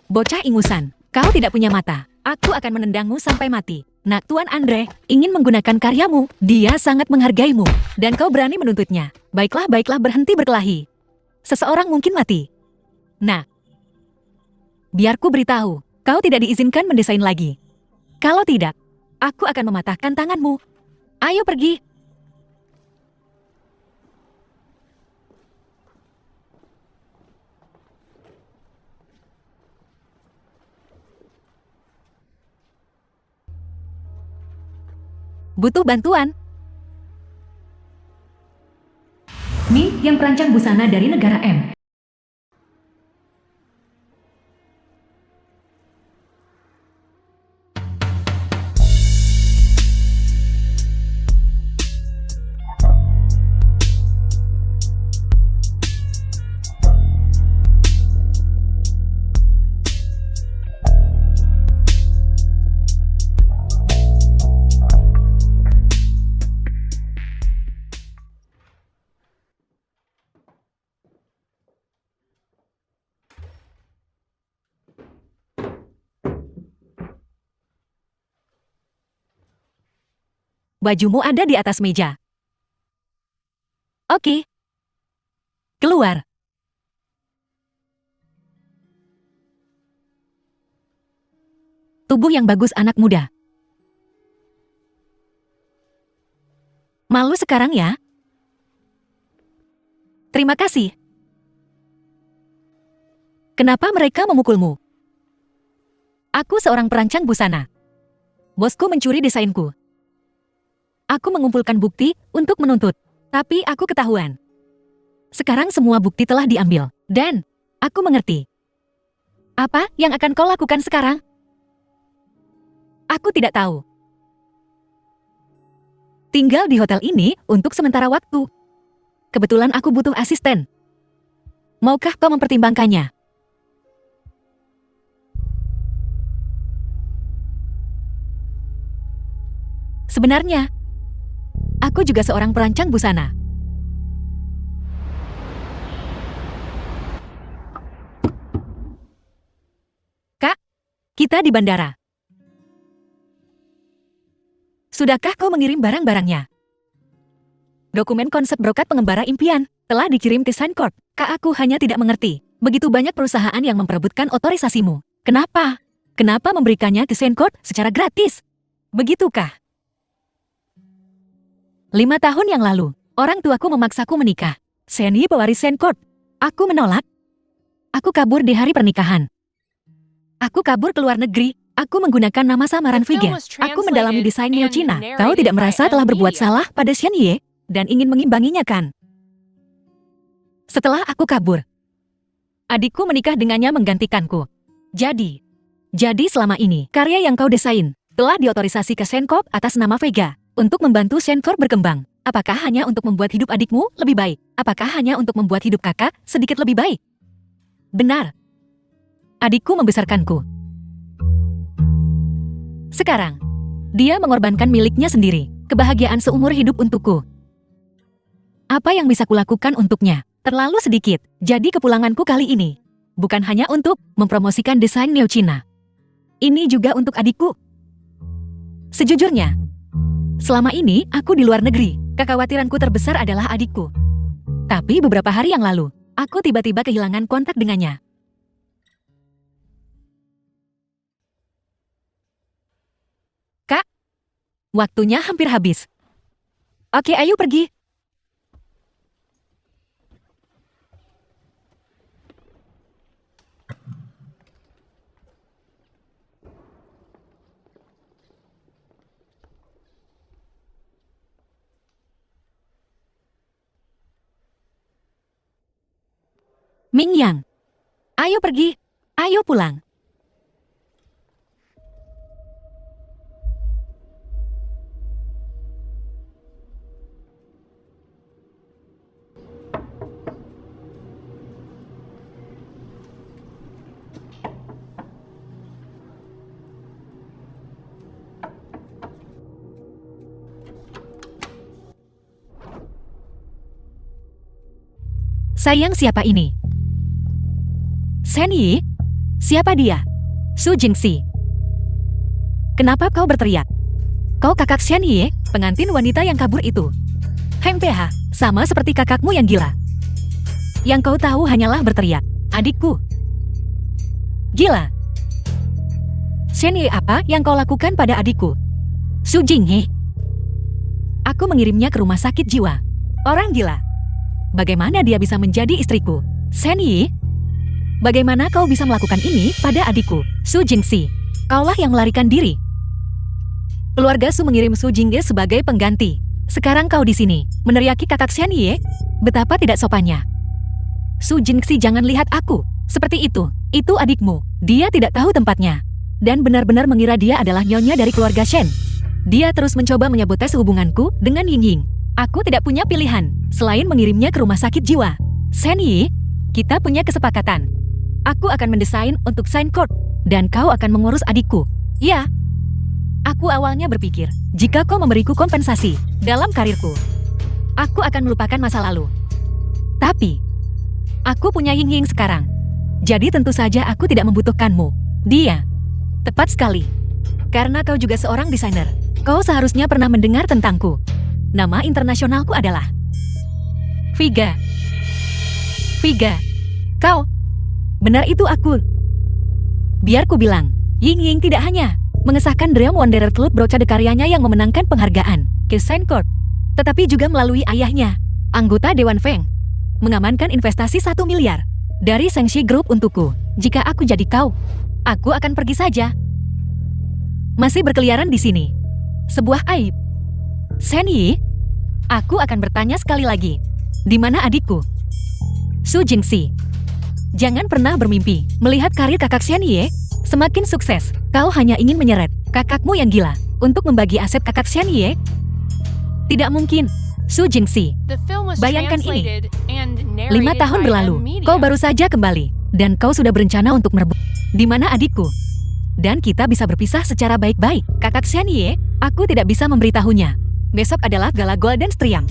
Bocah ingusan, kau tidak punya mata. Aku akan menendangmu sampai mati. Nak Tuan Andre ingin menggunakan karyamu. Dia sangat menghargaimu. Dan kau berani menuntutnya. Baiklah, baiklah, berhenti berkelahi. Seseorang mungkin mati. Nah, biar ku beritahu, kau tidak diizinkan mendesain lagi. Kalau tidak, aku akan mematahkan tanganmu. Ayo pergi. Butuh bantuan. Mi yang perancang busana dari negara M. Bajumu ada di atas meja. Oke. Keluar. Tubuh yang bagus anak muda. Malu sekarang ya? Terima kasih. Kenapa mereka memukulmu? Aku seorang perancang busana. Bosku mencuri desainku. Aku mengumpulkan bukti untuk menuntut, tapi aku ketahuan. Sekarang semua bukti telah diambil, dan aku mengerti. Apa yang akan kau lakukan sekarang? Aku tidak tahu. Tinggal di hotel ini untuk sementara waktu. Kebetulan aku butuh asisten. Maukah kau mempertimbangkannya? Sebenarnya, aku juga seorang perancang busana. Kak, kita di bandara. Sudahkah kau mengirim barang-barangnya? Dokumen konsep brokat pengembara impian telah dikirim ke Suncorp. Kak, aku hanya tidak mengerti. Begitu banyak perusahaan yang memperebutkan otorisasimu. Kenapa? Kenapa memberikannya ke Suncorp secara gratis? Begitukah? 5 tahun yang lalu, orang tuaku memaksaku menikah. Seni pewaris Suncorp. Aku menolak. Aku kabur di hari pernikahan. Aku kabur ke luar negeri. Aku menggunakan nama samaran Vega. Aku mendalami desain neo Cina. Kau tidak merasa telah berbuat salah pada Xian Ye dan ingin mengimbanginya kan? Setelah aku kabur, adikku menikah dengannya menggantikanku. Jadi selama ini, karya yang kau desain telah diotorisasi ke Suncorp atas nama Vega. Untuk membantu Suncorp berkembang. Apakah hanya untuk membuat hidup adikmu lebih baik? Apakah hanya untuk membuat hidup kakak sedikit lebih baik? Benar. Adikku membesarkanku. Sekarang, dia mengorbankan miliknya sendiri, kebahagiaan seumur hidup untukku. Apa yang bisa kulakukan untuknya? Terlalu sedikit, jadi kepulanganku kali ini bukan hanya untuk mempromosikan desain neo Cina. Ini juga untuk adikku. Sejujurnya, selama ini aku di luar negeri, kekhawatiranku terbesar adalah adikku. Tapi beberapa hari yang lalu, aku tiba-tiba kehilangan kontak dengannya. Kak, waktunya hampir habis. Oke, ayo pergi. Mingyang, ayo pergi, ayo pulang. Sayang, siapa ini? Shen Yi? Siapa dia? Su Jingxi. Kenapa kau berteriak? Kau kakak Xian Ye, pengantin wanita yang kabur itu. Heng PH, sama seperti kakakmu yang gila. Yang kau tahu hanyalah berteriak, adikku. Gila. Xian Ye, apa yang kau lakukan pada adikku? Su Jinghe. Aku mengirimnya ke rumah sakit jiwa. Orang gila. Bagaimana dia bisa menjadi istriku? Xian Ye? Bagaimana kau bisa melakukan ini pada adikku? Su Jingxi, kaulah yang melarikan diri. Keluarga Su mengirim Su Jingge sebagai pengganti. Sekarang kau di sini, meneriaki kakak Xian Ye? Betapa tidak sopannya. Su Jingxi, jangan lihat aku seperti itu. Itu adikmu. Dia tidak tahu tempatnya. Dan benar-benar mengira dia adalah nyonya dari keluarga Shen. Dia terus mencoba menyabotase hubunganku dengan Ying Ying. Aku tidak punya pilihan selain mengirimnya ke rumah sakit jiwa. Xian Ye, kita punya kesepakatan. Aku akan mendesain untuk Sign Court, dan kau akan mengurus adikku. Ya. Aku awalnya berpikir, jika kau memberiku kompensasi dalam karirku, aku akan melupakan masa lalu. Tapi, aku punya Ying Ying sekarang. Jadi tentu saja aku tidak membutuhkanmu. Dia. Tepat sekali. Karena kau juga seorang desainer. Kau seharusnya pernah mendengar tentangku. Nama internasionalku adalah Viga. Viga. Kau. Benar, itu aku. Biar ku bilang, Ying Ying tidak hanya mengesahkan Dream Wanderer Club Broca de karyanya yang memenangkan penghargaan ke Sign Court, tetapi juga melalui ayahnya, anggota Dewan Feng, mengamankan investasi 1 miliar dari Shengxi Group untukku. Jika aku jadi kau, aku akan pergi saja. Masih berkeliaran di sini. Sebuah aib. Xian Ye, aku akan bertanya sekali lagi. Di mana adikku? Su Jingxi, jangan pernah bermimpi melihat karir kakak Xian Ye semakin sukses. Kau hanya ingin menyeret kakakmu yang gila untuk membagi aset kakak Xian Ye. Tidak mungkin. Su Jingxi, bayangkan ini. 5 tahun berlalu, kau baru saja kembali, dan kau sudah berencana untuk merebut. Di mana adikku? Dan kita bisa berpisah secara baik-baik. Kakak Xian Ye, aku tidak bisa memberitahunya. Besok adalah gala Golden Striang.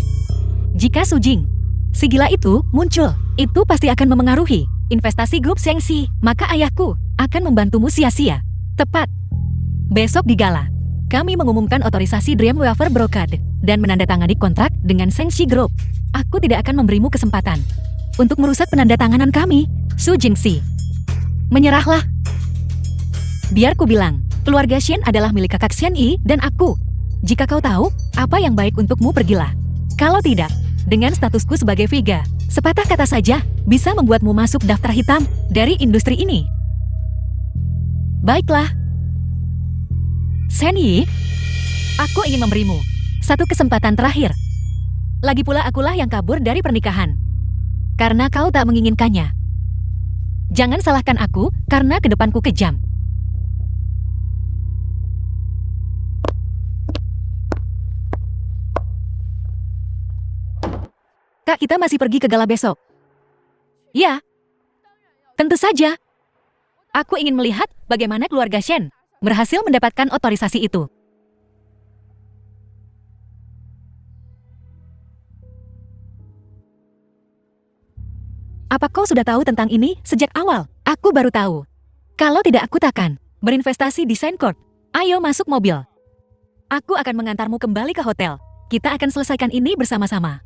Jika Su Jing, si gila itu, muncul, itu pasti akan memengaruhi investasi grup Shengxi. Maka ayahku akan membantumu sia-sia. Tepat. Besok di gala, kami mengumumkan otorisasi Dream Wafer Brocade dan menandatangani kontrak dengan Shengxi Group. Aku tidak akan memberimu kesempatan untuk merusak penandatanganan kami. Su Jingxi, menyerahlah. Biar ku bilang, keluarga Shen adalah milik kakak Xian Yi dan aku. Jika kau tahu apa yang baik untukmu, pergilah. Kalau tidak, dengan statusku sebagai Viga, sepatah kata saja bisa membuatmu masuk daftar hitam dari industri ini. Baiklah. Xian Yi, aku ingin memberimu satu kesempatan terakhir. Lagi pula akulah yang kabur dari pernikahan karena kau tak menginginkannya. Jangan salahkan aku karena kedepanku kejam. Kak, kita masih pergi ke gala besok. Ya, tentu saja. Aku ingin melihat bagaimana keluarga Shen berhasil mendapatkan otorisasi itu. Apa kau sudah tahu tentang ini sejak awal? Aku baru tahu. Kalau tidak, aku takkan berinvestasi di Sign Court. Ayo masuk mobil. Aku akan mengantarmu kembali ke hotel. Kita akan selesaikan ini bersama-sama.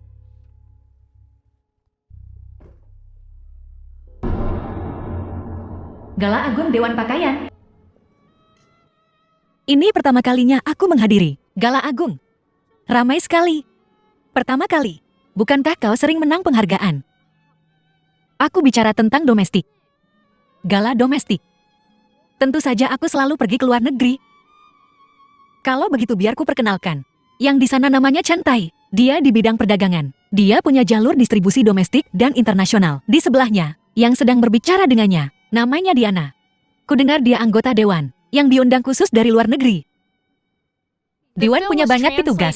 Gala Agung Dewan Pakaian. Ini pertama kalinya aku menghadiri Gala Agung. Ramai sekali. Pertama kali. Bukankah kau sering menang penghargaan? Aku bicara tentang domestik. Gala domestik. Tentu saja aku selalu pergi ke luar negeri. Kalau begitu biar ku perkenalkan. Yang di sana namanya Chen Tai. Dia di bidang perdagangan. Dia punya jalur distribusi domestik dan internasional. Di sebelahnya, yang sedang berbicara dengannya, namanya Diana. Kudengar dia anggota dewan yang diundang khusus dari luar negeri. Dewan punya banyak petugas.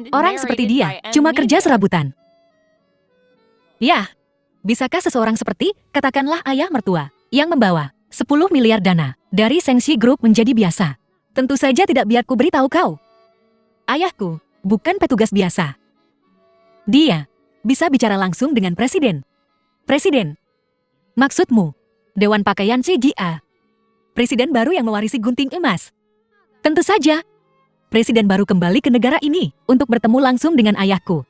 Orang seperti dia cuma kerja serabutan. Ya, bisakah seseorang seperti, katakanlah ayah mertua, yang membawa 10 miliar dana dari Shengxi Group menjadi biasa? Tentu saja tidak, biar ku beritahu kau. Ayahku bukan petugas biasa. Dia bisa bicara langsung dengan presiden. Presiden? Maksudmu, Dewan Pakaian CGA. Presiden baru yang mewarisi gunting emas. Tentu saja, presiden baru kembali ke negara ini untuk bertemu langsung dengan ayahku.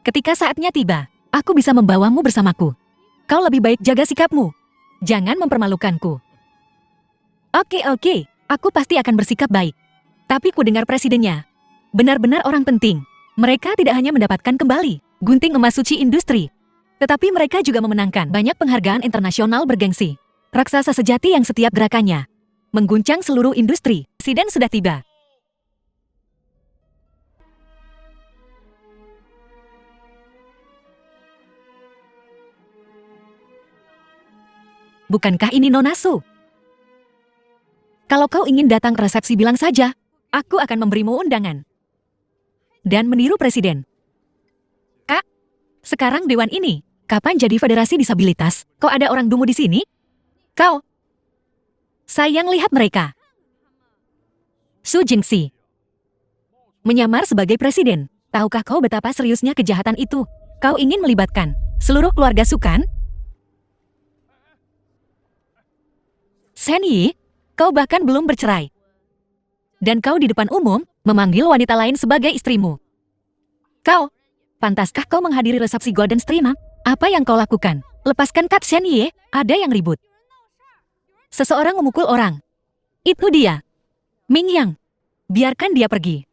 Ketika saatnya tiba, aku bisa membawamu bersamaku. Kau lebih baik jaga sikapmu. Jangan mempermalukanku. Oke, aku pasti akan bersikap baik. Tapi ku dengar presidennya benar-benar orang penting. Mereka tidak hanya mendapatkan kembali gunting emas suci industri, tetapi mereka juga memenangkan banyak penghargaan internasional bergengsi. Raksasa sejati yang setiap gerakannya mengguncang seluruh industri. Presiden sudah tiba. Bukankah ini Nona Su? Kalau kau ingin datang ke resepsi bilang saja, aku akan memberimu undangan. Dan meniru presiden. Kak, sekarang dewan ini, kapan jadi federasi disabilitas? Kok ada orang dungu di sini? Kau. Sayang lihat mereka. Su Jingxi. Menyamar sebagai presiden. Tahukah kau betapa seriusnya kejahatan itu? Kau ingin melibatkan seluruh keluarga Su kan? Shen Yi, kau bahkan belum bercerai. Dan kau di depan umum, memanggil wanita lain sebagai istrimu. Kau, pantaskah kau menghadiri resepsi Golden Stream? Apa yang kau lakukan? Lepaskan Kak Shen Yi, ada yang ribut. Seseorang memukul orang. Itu dia. Ming Yang. Biarkan dia pergi.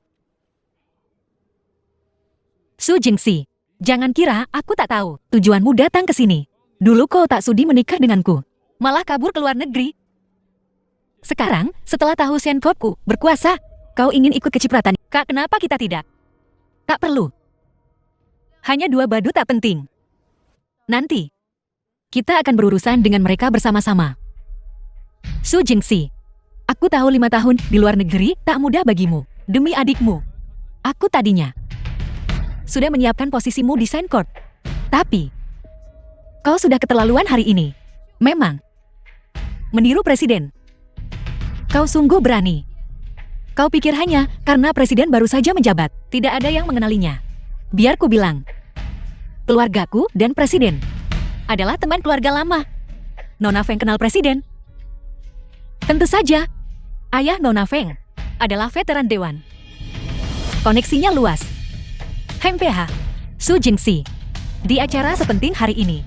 Su Jingxi, jangan kira aku tak tahu tujuanmu datang ke sini. Dulu kau tak sudi menikah denganku. Malah kabur ke luar negeri. Sekarang, setelah tahu Shenkopku berkuasa, kau ingin ikut kecipratan. Kak, kenapa kita tidak? Tak perlu. Hanya dua badu tak penting. Nanti, kita akan berurusan dengan mereka bersama-sama. Su Jingxi, aku tahu 5 tahun di luar negeri tak mudah bagimu. Demi adikmu. Aku tadinya sudah menyiapkan posisimu di Shenkop. Tapi, kau sudah keterlaluan hari ini. Memang, meniru presiden. Kau sungguh berani. Kau pikir hanya karena presiden baru saja menjabat, tidak ada yang mengenalinya. Biar ku bilang, keluargaku dan presiden adalah teman keluarga lama. Nona Feng kenal presiden. Tentu saja, ayah Nona Feng adalah veteran dewan. Koneksinya luas. HMPH, Su Jingxi, di acara sepenting hari ini.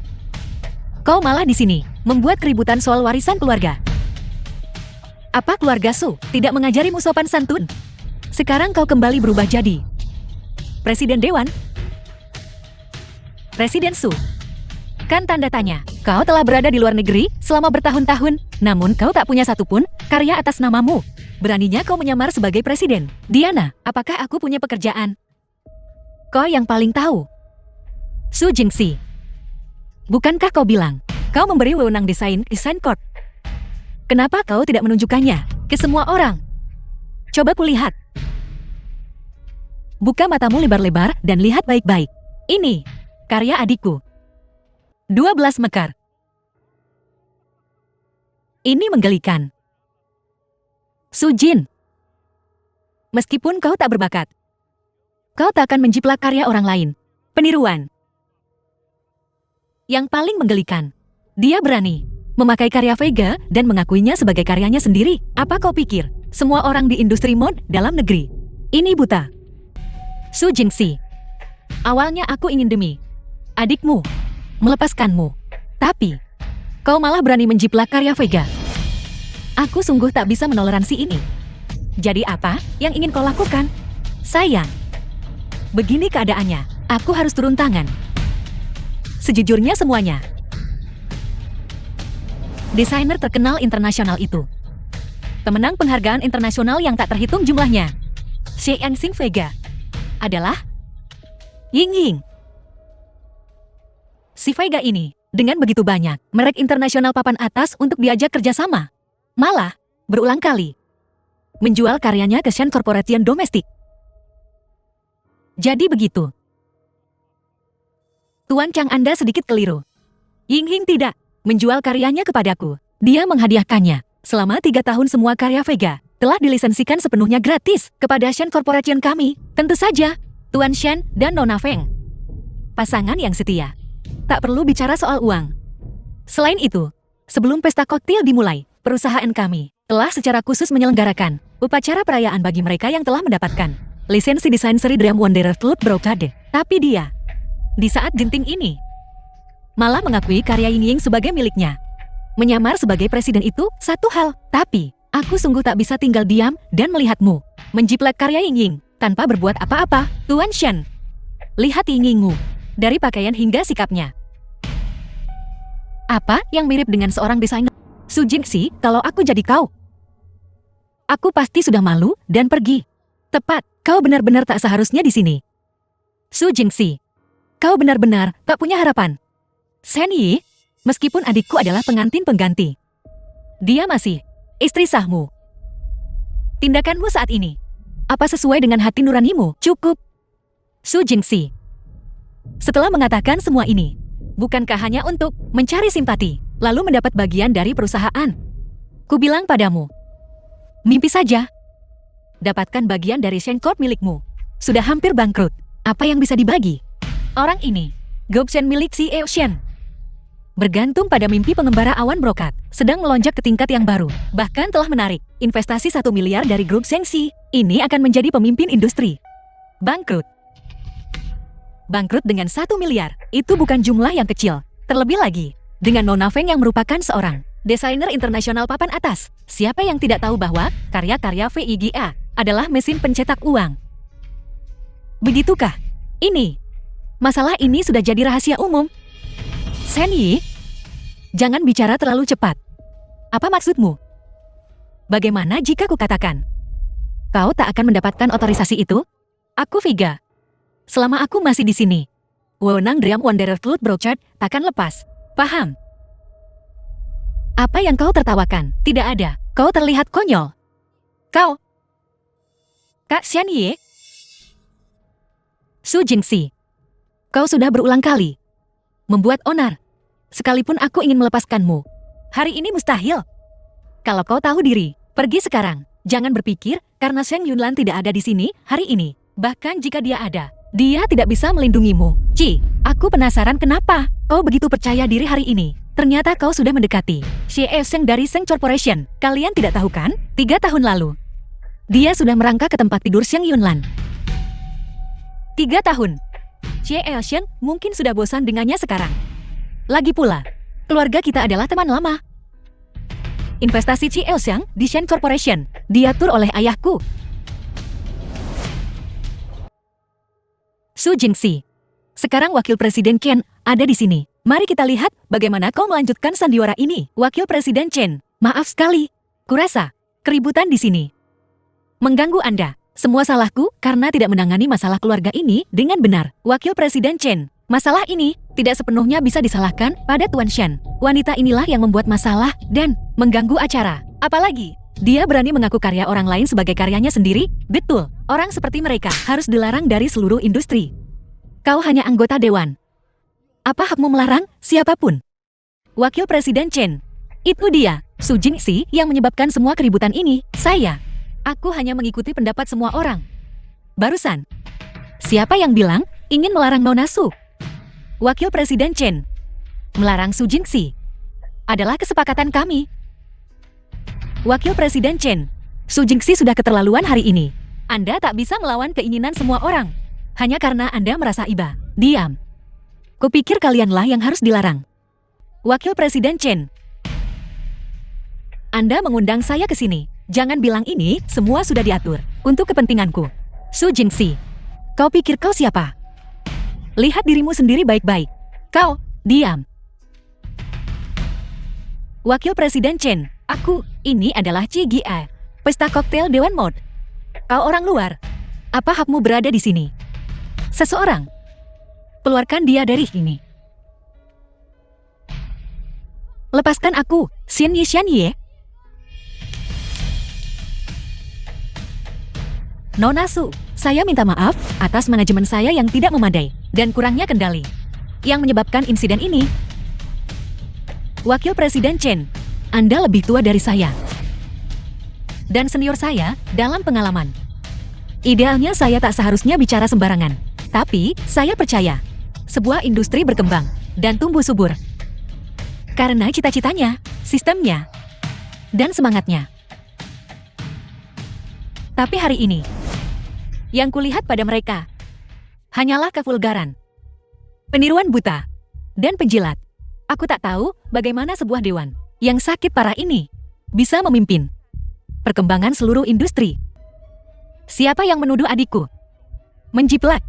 Kau malah di sini, membuat keributan soal warisan keluarga. Apa keluarga Su tidak mengajarimu sopan santun? Sekarang kau kembali berubah jadi presiden dewan? Presiden Su. Kan tanda tanya, kau telah berada di luar negeri selama bertahun-tahun, namun kau tak punya satupun karya atas namamu. Beraninya kau menyamar sebagai presiden. Diana, apakah aku punya pekerjaan? Kau yang paling tahu. Su Jingxi. Bukankah kau bilang, kau memberi wewenang desain ke Shenkop? Kenapa kau tidak menunjukkannya ke semua orang? Coba kulihat. Buka matamu lebar-lebar dan lihat baik-baik. Ini, karya adikku. 12 mekar. Ini menggelikan. Su Jin. Meskipun kau tak berbakat, kau tak akan menjiplak karya orang lain. Peniruan. Yang paling menggelikan, dia berani memakai karya Vega dan mengakuinya sebagai karyanya sendiri. Apa kau pikir semua orang di industri mode dalam negeri ini buta? Su Jingxi, awalnya aku ingin demi adikmu melepaskanmu, tapi kau malah berani menjiplak karya Vega. Aku sungguh tak bisa menoleransi ini. Jadi apa yang ingin kau lakukan? Sayang, begini keadaannya, aku harus turun tangan. Sejujurnya semuanya, desainer terkenal internasional itu pemenang penghargaan internasional yang tak terhitung jumlahnya. Xianxing Vega adalah Ying Ying. Si Vega ini dengan begitu banyak merek internasional papan atas untuk diajak kerjasama, malah berulang kali menjual karyanya ke Shen Corporation domestik. Jadi begitu. Tuan Chang, Anda sedikit keliru. Ying Ying tidak menjual karyanya kepadaku. Dia menghadiahkannya. Selama 3 tahun semua karya Vega telah dilisensikan sepenuhnya gratis kepada Shen Corporation kami. Tentu saja, Tuan Shen dan Nona Feng. Pasangan yang setia. Tak perlu bicara soal uang. Selain itu, Sebelum pesta koktail dimulai, perusahaan kami telah secara khusus menyelenggarakan upacara perayaan bagi mereka yang telah mendapatkan lisensi desain seri Dream Wanderer Flood Brocade. Tapi dia, di saat genting ini, malah mengakui karya Ying Ying sebagai miliknya. Menyamar sebagai presiden itu satu hal, tapi aku sungguh tak bisa tinggal diam dan melihatmu menjiplak karya Ying Ying tanpa berbuat apa-apa, Tuan Shen. Lihat Ying Yingmu, dari pakaian hingga sikapnya. Apa yang mirip dengan seorang desainer? Su Jingxi, kalau aku jadi kau, aku pasti sudah malu dan pergi. Tepat, kau benar-benar tak seharusnya di sini. Su Jingxi, kau benar-benar tak punya harapan. Shen Yi, meskipun adikku adalah pengantin pengganti, dia masih istri sahmu. Tindakanmu saat ini, apa sesuai dengan hati nuranimu? Cukup. Su Jingxi, setelah mengatakan semua ini, bukankah hanya untuk mencari simpati, lalu mendapat bagian dari perusahaan? Kubilang padamu, mimpi saja. Dapatkan bagian dari Shen Corp milikmu. Sudah hampir bangkrut. Apa yang bisa dibagi? Orang ini, Gobshen milik CEO Shen, bergantung pada mimpi pengembara awan brokat, sedang melonjak ke tingkat yang baru. Bahkan telah menarik investasi 1 miliar dari grup Shengxi. Ini akan menjadi pemimpin industri. Bangkrut. Bangkrut dengan 1 miliar, itu bukan jumlah yang kecil. Terlebih lagi, dengan Nona Feng yang merupakan seorang desainer internasional papan atas. Siapa yang tidak tahu bahwa karya-karya VIGA adalah mesin pencetak uang? Begitukah? Ini, masalah ini sudah jadi rahasia umum. Shen Yi, jangan bicara terlalu cepat. Apa maksudmu? Bagaimana jika kukatakan kau tak akan mendapatkan otorisasi itu? Aku Viga. Selama aku masih di sini, wewenang Dream Wanderer Flood Brocade takkan lepas. Paham? Apa yang kau tertawakan? Tidak ada. Kau terlihat konyol. Kau, Kak Shen Yi, Su Jingxi, kau sudah berulang kali membuat onar. Sekalipun aku ingin melepaskanmu, hari ini mustahil. Kalau kau tahu diri, pergi sekarang. Jangan berpikir karena Sheng Yunlan tidak ada di sini hari ini. Bahkan jika dia ada, dia tidak bisa melindungimu. Ci, aku penasaran kenapa kau begitu percaya diri hari ini. Ternyata kau sudah mendekati Xie Sheng dari Sheng Corporation. Kalian tidak tahu kan? 3 tahun lalu, dia sudah merangkak ke tempat tidur Sheng Yunlan. 3 tahun. Xie Sheng mungkin sudah bosan dengannya sekarang. Lagi pula, keluarga kita adalah teman lama. Investasi Xie Sheng di Sheng Corporation diatur oleh ayahku. Su Jingxi, sekarang Wakil Presiden Chen ada di sini. Mari kita lihat bagaimana kau melanjutkan sandiwara ini. Wakil Presiden Chen, maaf sekali. Kurasa keributan di sini mengganggu Anda. Semua salahku karena tidak menangani masalah keluarga ini dengan benar. Wakil Presiden Chen, masalah ini tidak sepenuhnya bisa disalahkan pada Tuan Shen. Wanita inilah yang membuat masalah dan mengganggu acara. Apalagi, dia berani mengaku karya orang lain sebagai karyanya sendiri. Betul, orang seperti mereka harus dilarang dari seluruh industri. Kau hanya anggota dewan. Apa hakmu melarang siapapun? Wakil Presiden Chen, itu dia, Su Jingxi yang menyebabkan semua keributan ini. Aku hanya mengikuti pendapat semua orang. Barusan, siapa yang bilang ingin melarang Nona Su? Wakil Presiden Chen, melarang Su Jingxi adalah kesepakatan kami. Wakil Presiden Chen, Su Jingxi sudah keterlaluan hari ini. Anda tak bisa melawan keinginan semua orang hanya karena Anda merasa iba. Diam. Kupikir kalianlah yang harus dilarang. Wakil Presiden Chen, Anda mengundang saya ke sini. Jangan bilang ini semua sudah diatur untuk kepentinganku. Su Jingxi, kau pikir kau siapa? Lihat dirimu sendiri baik-baik. Kau, diam. Wakil Presiden Chen, ini adalah CGA, pesta koktail Dewan Mode. Kau orang luar, apa hakmu berada di sini? Seseorang, keluarkan dia dari sini. Lepaskan aku, Xin Yi. Nona Su, saya minta maaf atas manajemen saya yang tidak memadai dan kurangnya kendali yang menyebabkan insiden ini. Wakil Presiden Chen, Anda lebih tua dari saya dan senior saya dalam pengalaman. Idealnya saya tak seharusnya bicara sembarangan, tapi saya percaya sebuah industri berkembang dan tumbuh subur karena cita-citanya sistemnya, dan semangatnya. Tapi hari ini, yang kulihat pada mereka hanyalah kevulgaran, peniruan buta, dan penjilat. Aku tak tahu bagaimana sebuah dewan yang sakit parah ini bisa memimpin perkembangan seluruh industri. Siapa yang menuduh adikku menjiplak?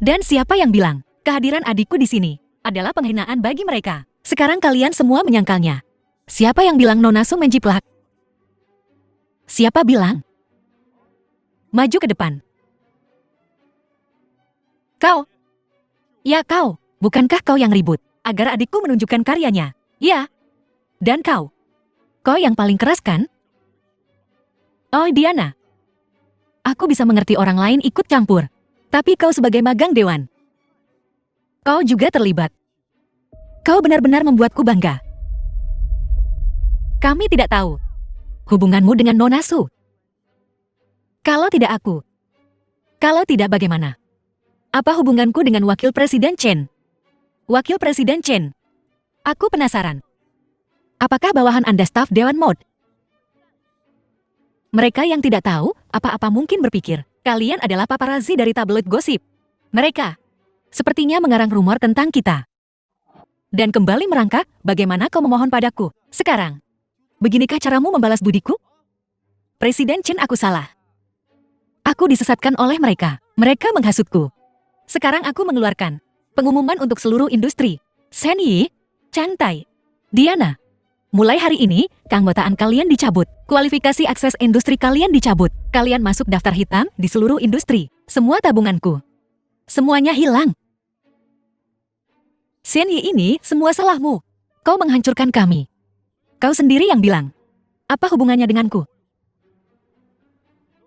Dan siapa yang bilang kehadiran adikku di sini adalah penghinaan bagi mereka? Sekarang kalian semua menyangkalnya. Siapa yang bilang Nona Su menjiplak? Siapa bilang? Maju ke depan. Kau. Ya kau. Bukankah kau yang ribut agar adikku menunjukkan karyanya? Ya. Dan kau. Kau yang paling keras kan? Oh Diana. Aku bisa mengerti orang lain ikut campur. Tapi kau sebagai magang dewan, kau juga terlibat. Kau benar-benar membuatku bangga. Kami tidak tahu hubunganmu dengan Nona Su. Kalau tidak aku, kalau tidak bagaimana? Apa hubunganku dengan Wakil Presiden Chen? Wakil Presiden Chen, aku penasaran. Apakah bawahan Anda staf Dewan Mode? Mereka yang tidak tahu apa-apa mungkin berpikir kalian adalah paparazzi dari tabloid gosip. Mereka sepertinya mengarang rumor tentang kita. Dan kembali merangkak, bagaimana kau memohon padaku sekarang? Beginikah caramu membalas budiku? Presiden Chen, aku salah. Aku disesatkan oleh mereka. Mereka menghasutku. Sekarang aku mengeluarkan pengumuman untuk seluruh industri. Shen Yi, Chan Tai, Diana. Mulai hari ini, keanggotaan kalian dicabut. Kualifikasi akses industri kalian dicabut. Kalian masuk daftar hitam di seluruh industri. Semua tabunganku. Semuanya hilang. Shen Yi, ini semua salahmu. Kau menghancurkan kami. Kau sendiri yang bilang. Apa hubungannya denganku?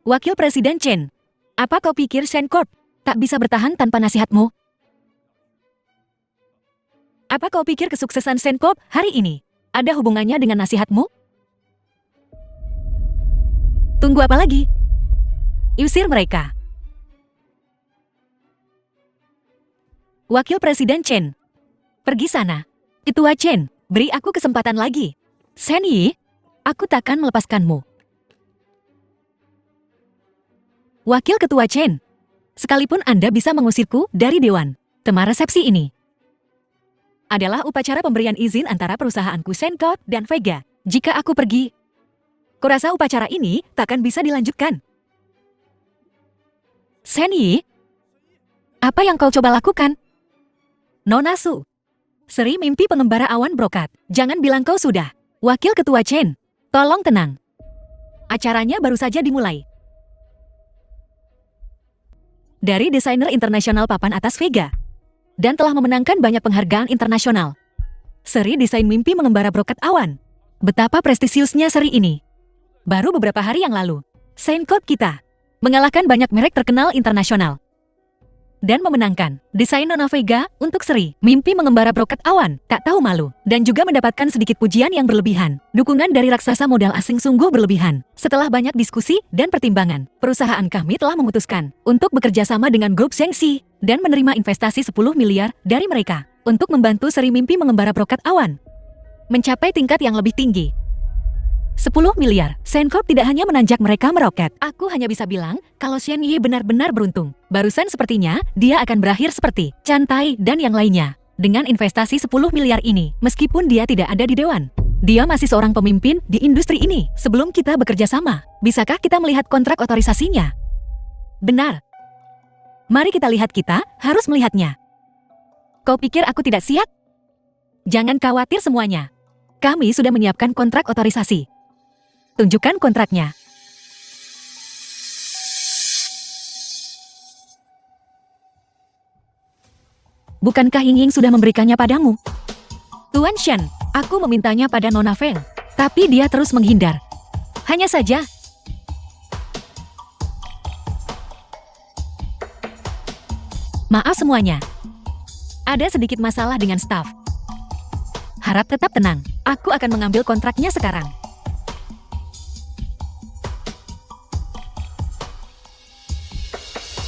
Wakil Presiden Chen, apa kau pikir Shen Corp tak bisa bertahan tanpa nasihatmu? Apa kau pikir kesuksesan Shen Corp hari ini ada hubungannya dengan nasihatmu? Tunggu apa lagi? Usir mereka. Wakil Presiden Chen, pergi sana. Ketua Chen, beri aku kesempatan lagi. Shen Yi, aku takkan melepaskanmu. Wakil Ketua Chen, sekalipun Anda bisa mengusirku dari Dewan Tema resepsi ini adalah upacara pemberian izin antara perusahaanku Shen Corp dan Vega. Jika aku pergi, kurasa upacara ini takkan bisa dilanjutkan. Shen Yi, apa yang kau coba lakukan? Nona Su, seri mimpi pengembara awan brokat. Jangan bilang kau sudah. Wakil Ketua Chen, tolong tenang. Acaranya baru saja dimulai. Dari desainer internasional papan atas Vega, dan telah memenangkan banyak penghargaan internasional. Seri desain mimpi mengembara brokat awan. Betapa prestisiusnya seri ini. Baru beberapa hari yang lalu, Shen Corp kita mengalahkan banyak merek terkenal internasional dan memenangkan desain Nona Vega untuk seri mimpi mengembara brokat awan. Tak tahu malu dan juga mendapatkan sedikit pujian yang berlebihan. Dukungan dari raksasa modal asing sungguh berlebihan. Setelah banyak diskusi dan pertimbangan, perusahaan kami telah memutuskan untuk bekerja sama dengan grup Zhengxi dan menerima investasi 10 miliar dari mereka untuk membantu seri mimpi mengembara brokat awan mencapai tingkat yang lebih tinggi. 10 miliar. Shen Corp tidak hanya menanjak mereka meroket. Aku hanya bisa bilang kalau Shen Yi benar-benar beruntung. Barusan sepertinya dia akan berakhir seperti Chan Tai dan yang lainnya. Dengan investasi 10 miliar ini, meskipun dia tidak ada di dewan, dia masih seorang pemimpin di industri ini. Sebelum kita bekerja sama, bisakah kita melihat kontrak otorisasinya? Benar. Mari kita lihat, kita harus melihatnya. Kau pikir aku tidak siap? Jangan khawatir semuanya. Kami sudah menyiapkan kontrak otorisasi. Tunjukkan kontraknya. Bukankah Ying Ying sudah memberikannya padamu? Tuan Shen, aku memintanya pada Nona Feng, tapi dia terus menghindar. Hanya saja. Maaf semuanya. Ada sedikit masalah dengan staf. Harap tetap tenang. Aku akan mengambil kontraknya sekarang.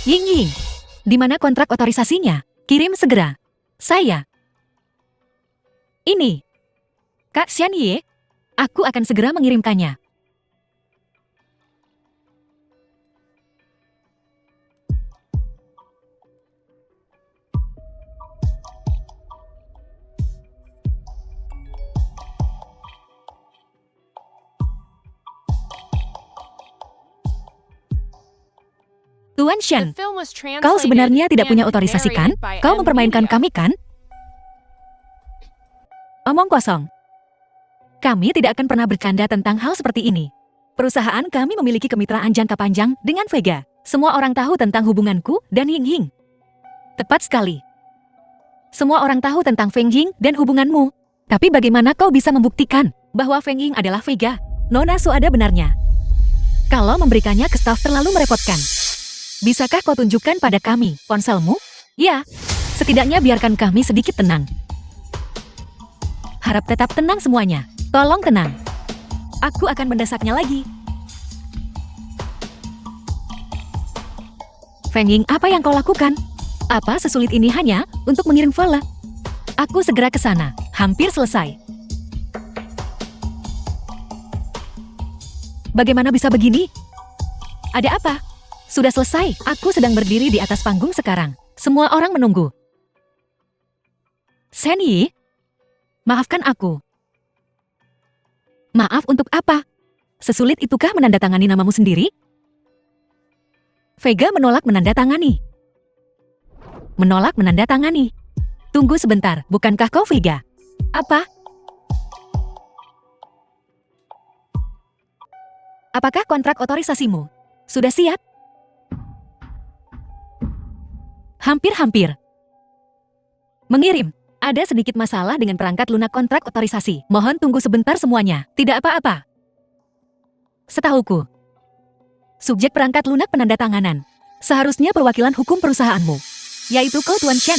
Ying Ying, di mana kontrak otorisasinya? Kirim segera. Saya. Ini. Kak Shen Yi, Aku akan segera mengirimkannya. Tuan Shen, kau sebenarnya tidak punya otorisasi kan? Kau mempermainkan kami kan? Omong kosong. Kami tidak akan pernah bercanda tentang hal seperti ini. Perusahaan kami memiliki kemitraan jangka panjang dengan Vega. Semua orang tahu tentang hubunganku dan Ying Ying. Tepat sekali. Semua orang tahu tentang Feng Ying dan hubunganmu. Tapi bagaimana kau bisa membuktikan bahwa Feng Ying adalah Vega? Nona Su ada benarnya. Kalau memberikannya ke staf terlalu merepotkan. Bisakah kau tunjukkan pada kami ponselmu? Ya, setidaknya biarkan kami sedikit tenang. Harap tetap tenang semuanya. Tolong tenang. Aku akan mendesaknya lagi. Feng Ying, apa yang kau lakukan? Apa sesulit ini hanya untuk mengirim file? Aku segera ke sana. Hampir selesai. Bagaimana bisa begini? Ada apa? Sudah selesai. Aku sedang berdiri di atas panggung sekarang. Semua orang menunggu. Shen Yi, maafkan aku. Maaf untuk apa? Sesulit itukah menandatangani namamu sendiri? Vega menolak menandatangani. Menolak menandatangani. Tunggu sebentar, bukankah kau Vega? Apa? Apakah kontrak otorisasimu sudah siap? Hampir-hampir. Mengirim. Ada sedikit masalah dengan perangkat lunak kontrak otorisasi. Mohon tunggu sebentar semuanya. Tidak apa-apa. Setahuku, subjek perangkat lunak penandatanganan seharusnya perwakilan hukum perusahaanmu, yaitu kau Tuan Shen.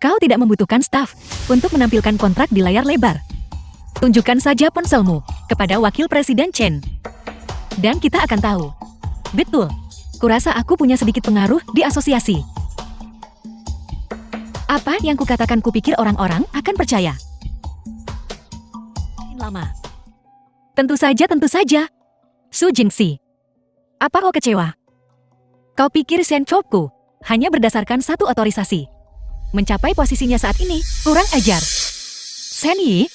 Kau tidak membutuhkan staf untuk menampilkan kontrak di layar lebar. Tunjukkan saja ponselmu kepada wakil presiden Chen. Dan kita akan tahu. Betul. Kurasa aku punya sedikit pengaruh di asosiasi. Apa yang kukatakan kupikir orang-orang akan percaya? Lama. Tentu saja, tentu saja. Su Jingxi. Apa kau kecewa? Kau pikir Shen Chopku hanya berdasarkan satu otorisasi mencapai posisinya saat ini? Kurang ajar. Shen Yi,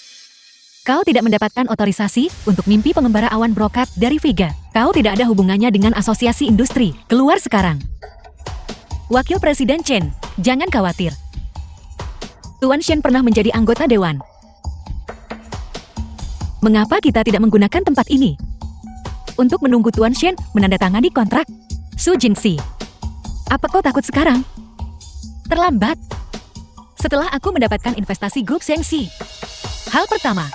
kau tidak mendapatkan otorisasi untuk mimpi pengembara awan brokat dari Vega. Kau tidak ada hubungannya dengan asosiasi industri. Keluar sekarang. Wakil Presiden Chen, jangan khawatir. Tuan Shen pernah menjadi anggota dewan. Mengapa kita tidak menggunakan tempat ini untuk menunggu Tuan Shen menandatangani kontrak? Su Jingxi, apa kau takut sekarang? Terlambat. Setelah aku mendapatkan investasi grup Shengxi, hal pertama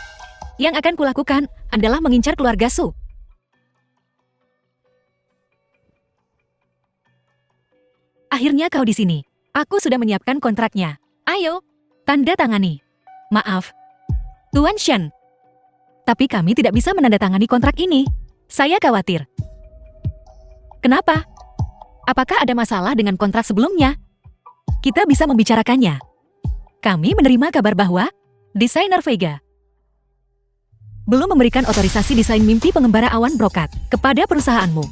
yang akan kulakukan adalah mengincar keluarga Su. Akhirnya kau di sini. Aku sudah menyiapkan kontraknya. Ayo, tanda tangani. Maaf, Tuan Shen. Tapi kami tidak bisa menandatangani kontrak ini. Saya khawatir. Kenapa? Apakah ada masalah dengan kontrak sebelumnya? Kita bisa membicarakannya. Kami menerima kabar bahwa desainer Vega belum memberikan otorisasi desain mimpi pengembara awan brokat kepada perusahaanmu.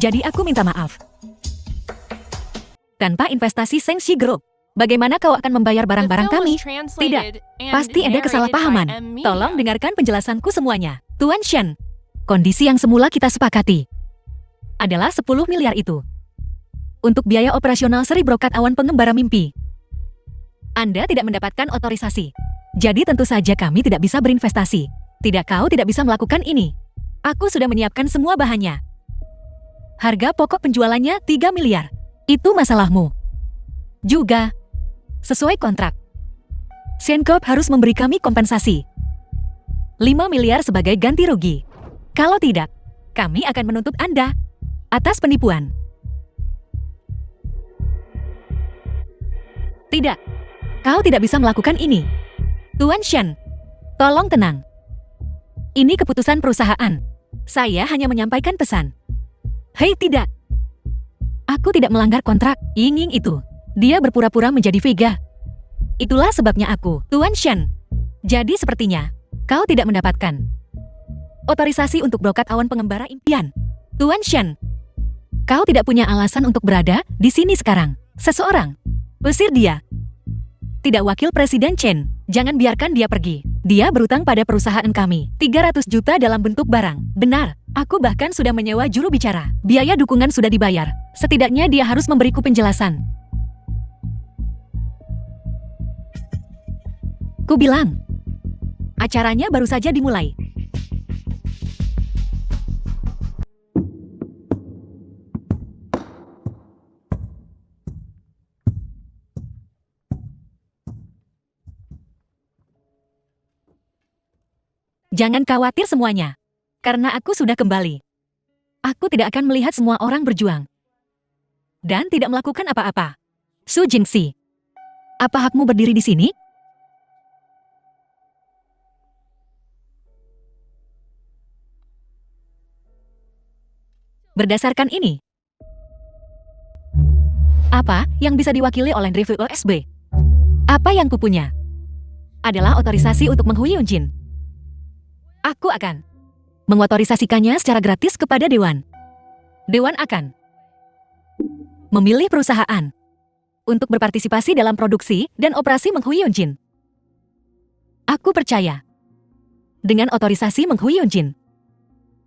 Jadi aku minta maaf. Tanpa investasi Shengxi Group, bagaimana kau akan membayar barang-barang kami? Tidak, pasti ada kesalahpahaman. Tolong dengarkan penjelasanku semuanya. Tuan Shen, kondisi yang semula kita sepakati adalah 10 miliar itu untuk biaya operasional seri brokat awan pengembara mimpi. Anda tidak mendapatkan otorisasi. Jadi tentu saja kami tidak bisa berinvestasi. Tidak, kau tidak bisa melakukan ini. Aku sudah menyiapkan semua bahannya. Harga pokok penjualannya 3 miliar. Itu masalahmu. Juga, sesuai kontrak, Shencorp harus memberi kami kompensasi 5 miliar sebagai ganti rugi. Kalau tidak, kami akan menuntut Anda atas penipuan. Tidak, kau tidak bisa melakukan ini. Tuan Shen, tolong tenang. Ini keputusan perusahaan. Saya hanya menyampaikan pesan. Hei, tidak. Aku tidak melanggar kontrak. Ying Ying itu, dia berpura-pura menjadi Vega. Itulah sebabnya aku, Tuan Shen. Jadi sepertinya, Kau tidak mendapatkan otorisasi untuk brokat awan pengembara impian. Tuan Shen, kau tidak punya alasan untuk berada di sini sekarang. Seseorang, usir dia. Tidak Wakil Presiden Chen, jangan biarkan dia pergi. Dia berutang pada perusahaan kami, 300 juta dalam bentuk barang. Benar, aku bahkan sudah menyewa juru bicara. Biaya dukungan sudah dibayar. Setidaknya dia harus memberiku penjelasan. Ku bilang, acaranya baru saja dimulai. Jangan khawatir semuanya, karena aku sudah kembali. Aku tidak akan melihat semua orang berjuang dan tidak melakukan apa-apa. Su Jingxi, apa hakmu berdiri di sini? Berdasarkan ini, apa yang bisa diwakili oleh Review OSB? Apa yang kupunya adalah otorisasi untuk menghui Yunjin. Aku akan mengotorisasikannya secara gratis kepada Dewan. Dewan akan memilih perusahaan untuk berpartisipasi dalam produksi dan operasi Menghui Yunjin. Aku percaya, dengan otorisasi Menghui Yunjin,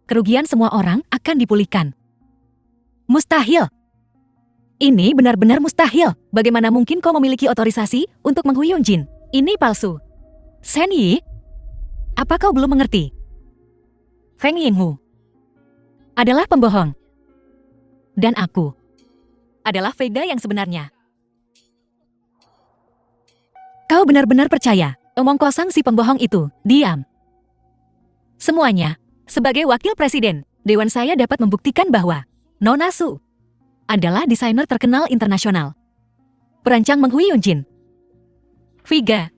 kerugian semua orang akan dipulihkan. Mustahil. Ini benar-benar mustahil. Bagaimana mungkin kau memiliki otorisasi untuk Menghui Yunjin? Ini palsu. Shen Yi, apa kau belum mengerti? Feng Yinghu adalah pembohong. Dan aku adalah Vega yang sebenarnya. Kau benar-benar percaya omong kosong si pembohong itu? Diam. Semuanya, sebagai wakil presiden, Dewan saya dapat membuktikan bahwa Nona Su adalah desainer terkenal internasional. Perancang Menghui Yunjin. Vega.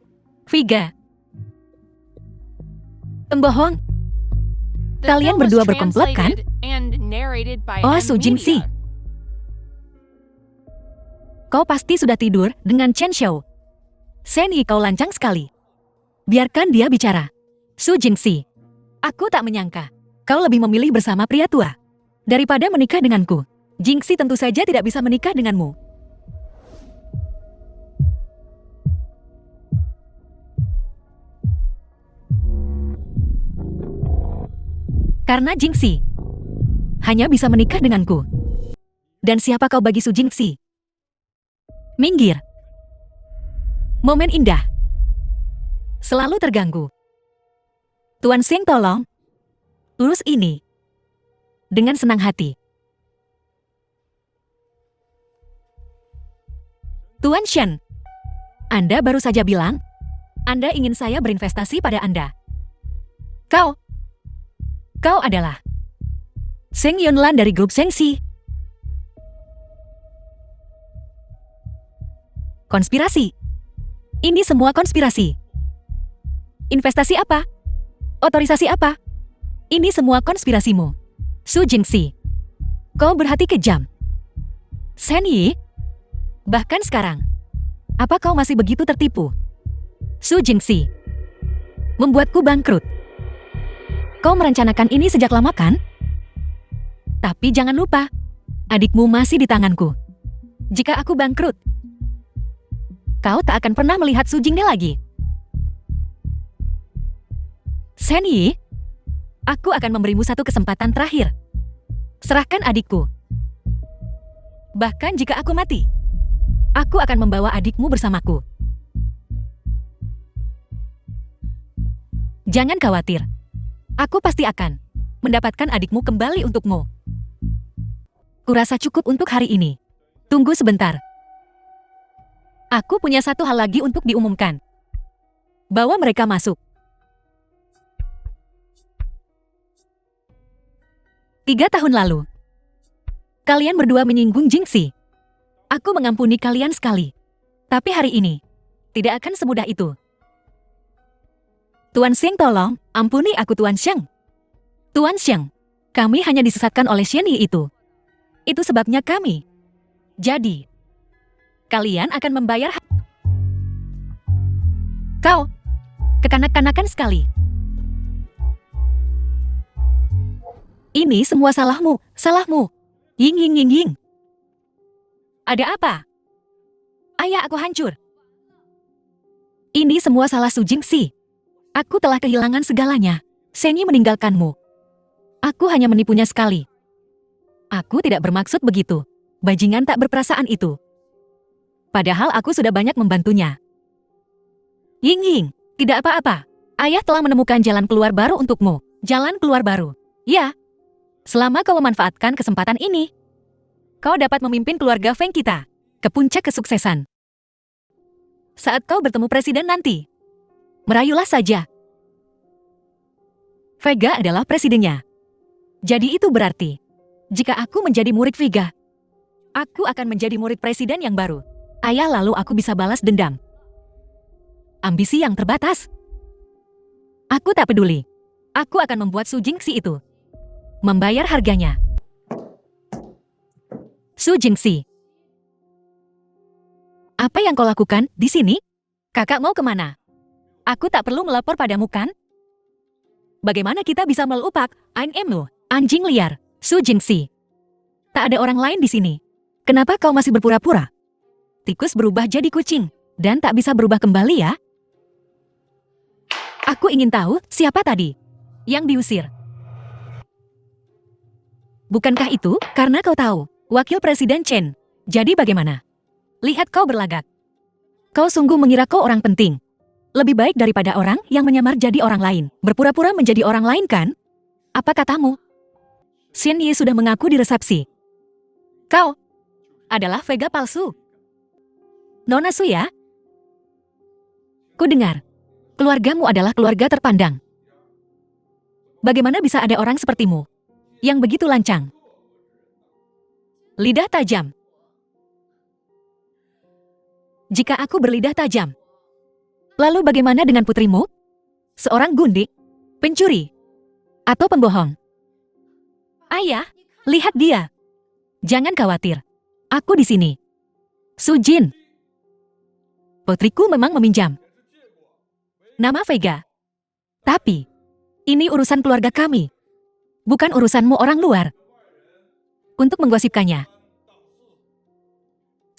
Pembohong. Kalian berdua berkomplot kan? Oh, Su Jingxi. Kau pasti sudah tidur dengan Chen Xiao. Shen Yi, kau lancang sekali. Biarkan dia bicara. Su Jingxi, aku tak menyangka kau lebih memilih bersama pria tua daripada menikah denganku. Jingxi tentu saja tidak bisa menikah denganmu. Karena Jingxi hanya bisa menikah denganku. Dan siapa kau bagi Su Jingxi? Minggir. Momen indah selalu terganggu. Tuan Xing, tolong urus ini dengan senang hati. Tuan Shen, Anda baru saja bilang Anda ingin saya berinvestasi pada Anda. Kau adalah Seng Yunlan dari grup Sengxi. Konspirasi. Ini semua konspirasi. Investasi apa? Otorisasi apa? Ini semua konspirasimu. Su Jingxi, kau berhati kejam. Shen Yi, bahkan sekarang, apa kau masih begitu tertipu? Su Jingxi, membuatku bangkrut. Kau merencanakan ini sejak lama kan? Tapi jangan lupa, adikmu masih di tanganku. Jika aku bangkrut, kau tak akan pernah melihat Su Jingde lagi. Shen Yi, aku akan memberimu satu kesempatan terakhir. Serahkan adikku. Bahkan jika aku mati, aku akan membawa adikmu bersamaku. Jangan khawatir. Aku pasti akan mendapatkan adikmu kembali untukmu. Kurasa cukup untuk hari ini. Tunggu sebentar. Aku punya satu hal lagi untuk diumumkan. Bawa mereka masuk. 3 tahun lalu, kalian berdua menyinggung Jingxi. Aku mengampuni kalian sekali. Tapi hari ini, tidak akan semudah itu. Tuan Xing, tolong, ampuni aku Tuan Sheng. Tuan Sheng, kami hanya disesatkan oleh Shen Yi itu. Itu sebabnya kami. Jadi, kalian akan membayar. Kau, kekanak-kanakan sekali. Ini semua salahmu, salahmu. Ying ying ying ying. Ada apa? Ayah aku hancur. Ini semua salah Su Jingxi. Aku telah kehilangan segalanya. Senyi meninggalkanmu. Aku hanya menipunya sekali. Aku tidak bermaksud begitu. Bajingan tak berperasaan itu. Padahal aku sudah banyak membantunya. Ying Ying, tidak apa-apa. Ayah telah menemukan jalan keluar baru untukmu. Jalan keluar baru. Ya. Selama kau memanfaatkan kesempatan ini, kau dapat memimpin keluarga Feng kita ke puncak kesuksesan. Saat kau bertemu presiden nanti, merayulah saja. Vega adalah presidennya. Jadi itu berarti, jika aku menjadi murid Vega, aku akan menjadi murid presiden yang baru. Ayah, lalu aku bisa balas dendam. Ambisi yang terbatas. Aku tak peduli. Aku akan membuat Su Jingxi itu membayar harganya. Su Jingxi. Apa yang kau lakukan di sini? Kakak mau kemana? Aku tak perlu melapor padamu kan? Bagaimana kita bisa melupak Ainmu, anjing liar, Su Jingxi? Tak ada orang lain di sini. Kenapa kau masih berpura-pura? Tikus berubah jadi kucing, dan tak bisa berubah kembali ya? Aku ingin tahu siapa tadi yang diusir. Bukankah itu karena kau tahu Wakil Presiden Chen? Jadi bagaimana? Lihat kau berlagak. Kau sungguh mengira kau orang penting. Lebih baik daripada orang yang menyamar jadi orang lain. Berpura-pura menjadi orang lain kan? Apa katamu? Xin Yi sudah mengaku di resepsi. Kau adalah Vega palsu. Nona Su ya? Ku dengar, keluargamu adalah keluarga terpandang. Bagaimana bisa ada orang sepertimu yang begitu lancang? Lidah tajam. Jika aku berlidah tajam, lalu bagaimana dengan putrimu? Seorang gundik, pencuri, atau pembohong? Ayah, lihat dia. Jangan khawatir, aku di sini. Su Jin. Putriku memang meminjam nama Vega. Tapi, ini urusan keluarga kami. Bukan urusanmu orang luar. Untuk menggosipkannya.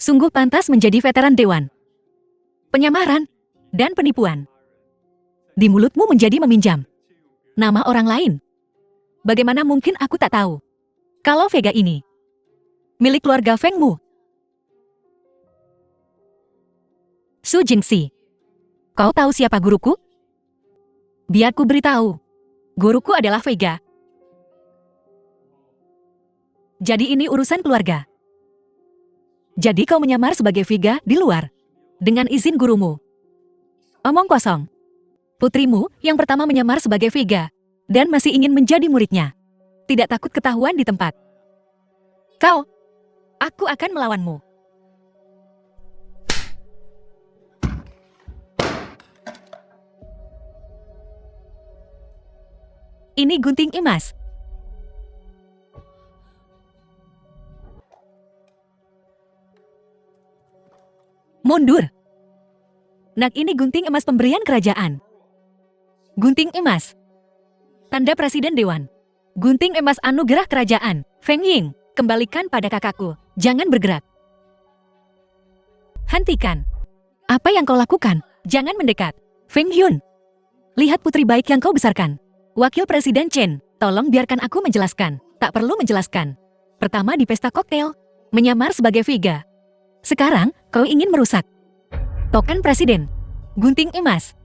Sungguh pantas menjadi veteran dewan. Penyamaran dan penipuan. Di mulutmu menjadi meminjam nama orang lain. Bagaimana mungkin aku tak tahu kalau Vega ini milik keluarga Fengmu? Su Jingxi, kau tahu siapa guruku? Biar ku beritahu. Guruku adalah Vega. Jadi ini urusan keluarga. Jadi kau menyamar sebagai Vega di luar dengan izin gurumu. Omong kosong. Putrimu yang pertama menyamar sebagai Vega dan masih ingin menjadi muridnya. Tidak takut ketahuan di tempat. Aku akan melawanmu. Ini gunting emas. Mundur. Nak, ini gunting emas pemberian kerajaan. Gunting emas. Tanda Presiden Dewan. Gunting emas anugerah kerajaan. Feng Ying, kembalikan pada kakakku. Jangan bergerak. Hentikan. Apa yang kau lakukan? Jangan mendekat. Feng Yun. Lihat putri baik yang kau besarkan. Wakil Presiden Chen, tolong biarkan aku menjelaskan. Tak perlu menjelaskan. Pertama di pesta koktail, menyamar sebagai Vega. Sekarang, kau ingin merusak token presiden, gunting emas.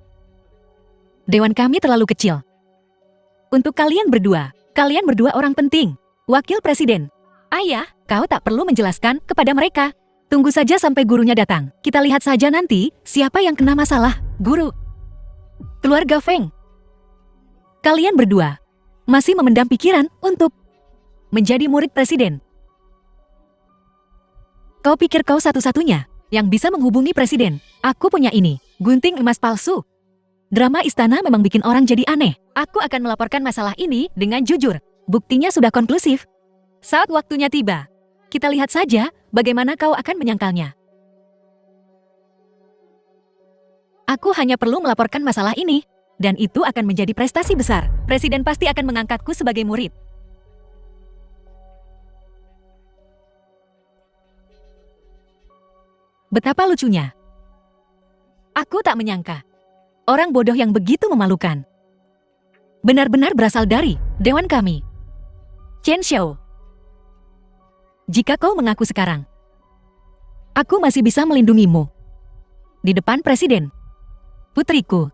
Dewan kami terlalu kecil. Untuk kalian berdua orang penting. Wakil presiden. Ayah, kau tak perlu menjelaskan kepada mereka. Tunggu saja sampai gurunya datang. Kita lihat saja nanti, siapa yang kena masalah. Guru. Keluarga Feng. Kalian berdua masih memendam pikiran untuk menjadi murid presiden. Kau pikir kau satu-satunya yang bisa menghubungi presiden? Aku punya ini, gunting emas palsu. Drama istana memang bikin orang jadi aneh. Aku akan melaporkan masalah ini dengan jujur. Buktinya sudah konklusif. Saat waktunya tiba, kita lihat saja bagaimana kau akan menyangkalnya. Aku hanya perlu melaporkan masalah ini, dan itu akan menjadi prestasi besar. Presiden pasti akan mengangkatku sebagai murid. Betapa lucunya. Aku tak menyangka. Orang bodoh yang begitu memalukan. Benar-benar berasal dari dewan kami. Chen Xiao. Jika kau mengaku sekarang, aku masih bisa melindungimu. Di depan presiden. Putriku.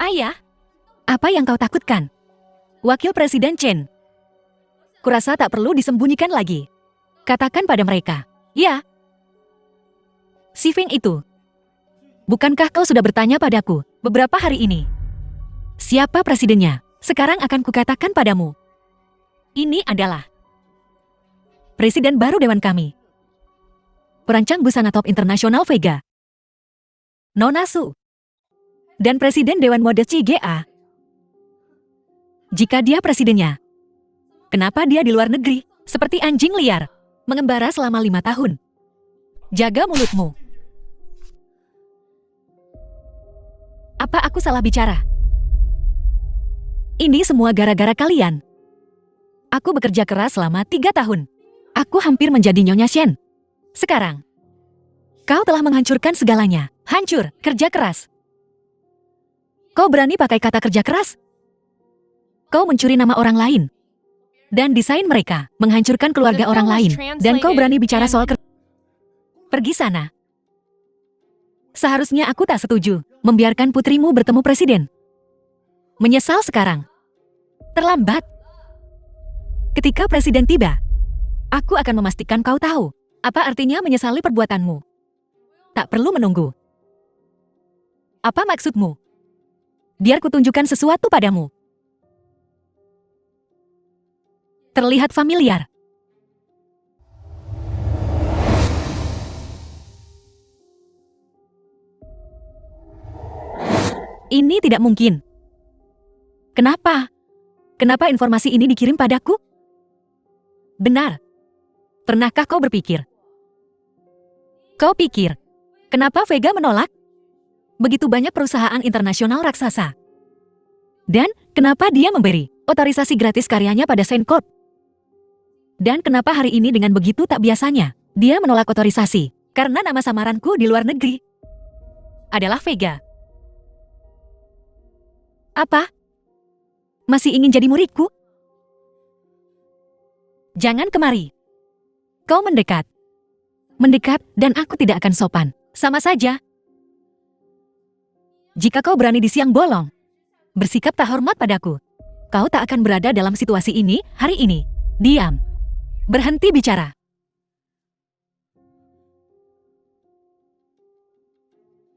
Ayah, apa yang kau takutkan? Wakil Presiden Chen. Kurasa tak perlu disembunyikan lagi. Katakan pada mereka. Ya. Si Feng itu. Bukankah kau sudah bertanya padaku beberapa hari ini? Siapa presidennya? Sekarang akan kukatakan padamu. Ini adalah presiden baru dewan kami. Perancang busana top internasional Vega. Nona Su. Dan presiden dewan mode CGA. Jika dia presidennya, kenapa dia di luar negeri, seperti anjing liar, mengembara selama 5 tahun? Jaga mulutmu. Apa aku salah bicara? Ini semua gara-gara kalian. Aku bekerja keras selama 3 tahun. Aku hampir menjadi Nyonya Shen. Sekarang, kau telah menghancurkan segalanya. Hancur, kerja keras. Kau berani pakai kata kerja keras? Kau mencuri nama orang lain. Dan desain mereka, menghancurkan keluarga orang lain. Dan kau berani bicara soal pergi sana. Seharusnya aku tak setuju membiarkan putrimu bertemu presiden. Menyesal sekarang. Terlambat. Ketika presiden tiba, aku akan memastikan kau tahu apa artinya menyesali perbuatanmu. Tak perlu menunggu. Apa maksudmu? Biar kutunjukkan sesuatu padamu. Terlihat familiar. Ini tidak mungkin. Kenapa? Kenapa informasi ini dikirim padaku? Benar. Pernahkah kau berpikir? Kau pikir, kenapa Vega menolak? Begitu banyak perusahaan internasional raksasa. Dan kenapa dia memberi otorisasi gratis karyanya pada Sencorp? Dan kenapa hari ini dengan begitu tak biasanya, dia menolak otorisasi? Karena nama samaranku di luar negeri adalah Vega. Apa? Masih ingin jadi muridku? Jangan kemari. Kau mendekat. Mendekat dan aku tidak akan sopan. Sama saja. Jika kau berani di siang bolong, bersikap tak hormat padaku, kau tak akan berada dalam situasi ini hari ini. Diam. Berhenti bicara.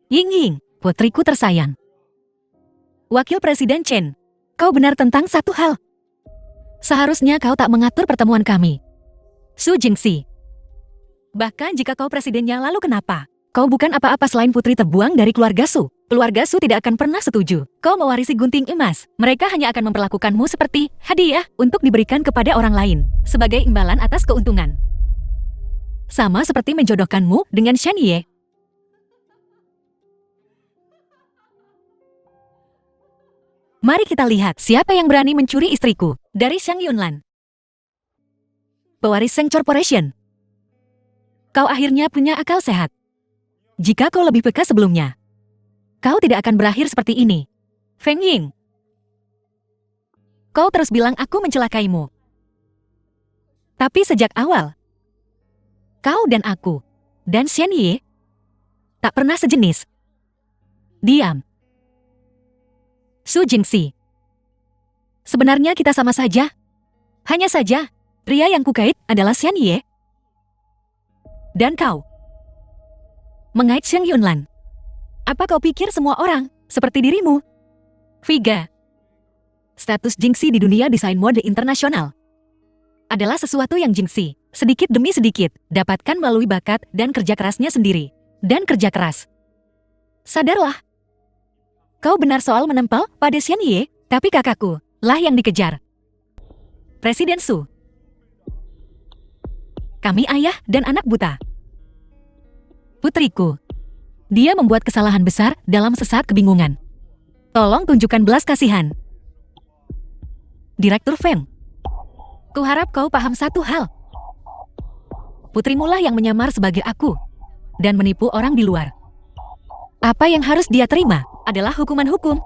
Ying-Ying, putriku tersayang. Wakil Presiden Chen, kau benar tentang satu hal. Seharusnya kau tak mengatur pertemuan kami. Su Jingxi. Bahkan jika kau presidennya lalu kenapa? Kau bukan apa-apa selain putri terbuang dari keluarga Su. Keluarga Su tidak akan pernah setuju. Kau mewarisi gunting emas. Mereka hanya akan memperlakukanmu seperti hadiah untuk diberikan kepada orang lain. Sebagai imbalan atas keuntungan. Sama seperti menjodohkanmu dengan Shen Ye. Mari kita lihat siapa yang berani mencuri istriku dari Shang Yunlan. Pewaris Sheng Corporation. Kau akhirnya punya akal sehat. Jika kau lebih peka sebelumnya, kau tidak akan berakhir seperti ini. Feng Ying. Kau terus bilang aku mencelakaimu. Tapi sejak awal, kau dan aku, dan Shen Ye, tak pernah sejenis. Diam. Su Jingxi. Sebenarnya kita sama saja. Hanya saja, pria yang kukait adalah Shen Ye. Dan kau mengait Sheng Yunlan. Apa kau pikir semua orang seperti dirimu? Vega. Status Jingxi di dunia desain mode internasional adalah sesuatu yang Jingxi, sedikit demi sedikit, dapatkan melalui bakat dan kerja kerasnya sendiri. Dan kerja keras. Sadarlah. Kau benar soal menempel pada Shen Ye, tapi kakakku lah yang dikejar. Presiden Su. Kami ayah dan anak buta. Putriku. Dia membuat kesalahan besar dalam sesaat kebingungan. Tolong tunjukkan belas kasihan. Direktur Feng. Kuharap kau paham satu hal. Putrimulah yang menyamar sebagai aku. dan menipu orang di luar. Apa yang harus dia terima adalah hukuman hukum.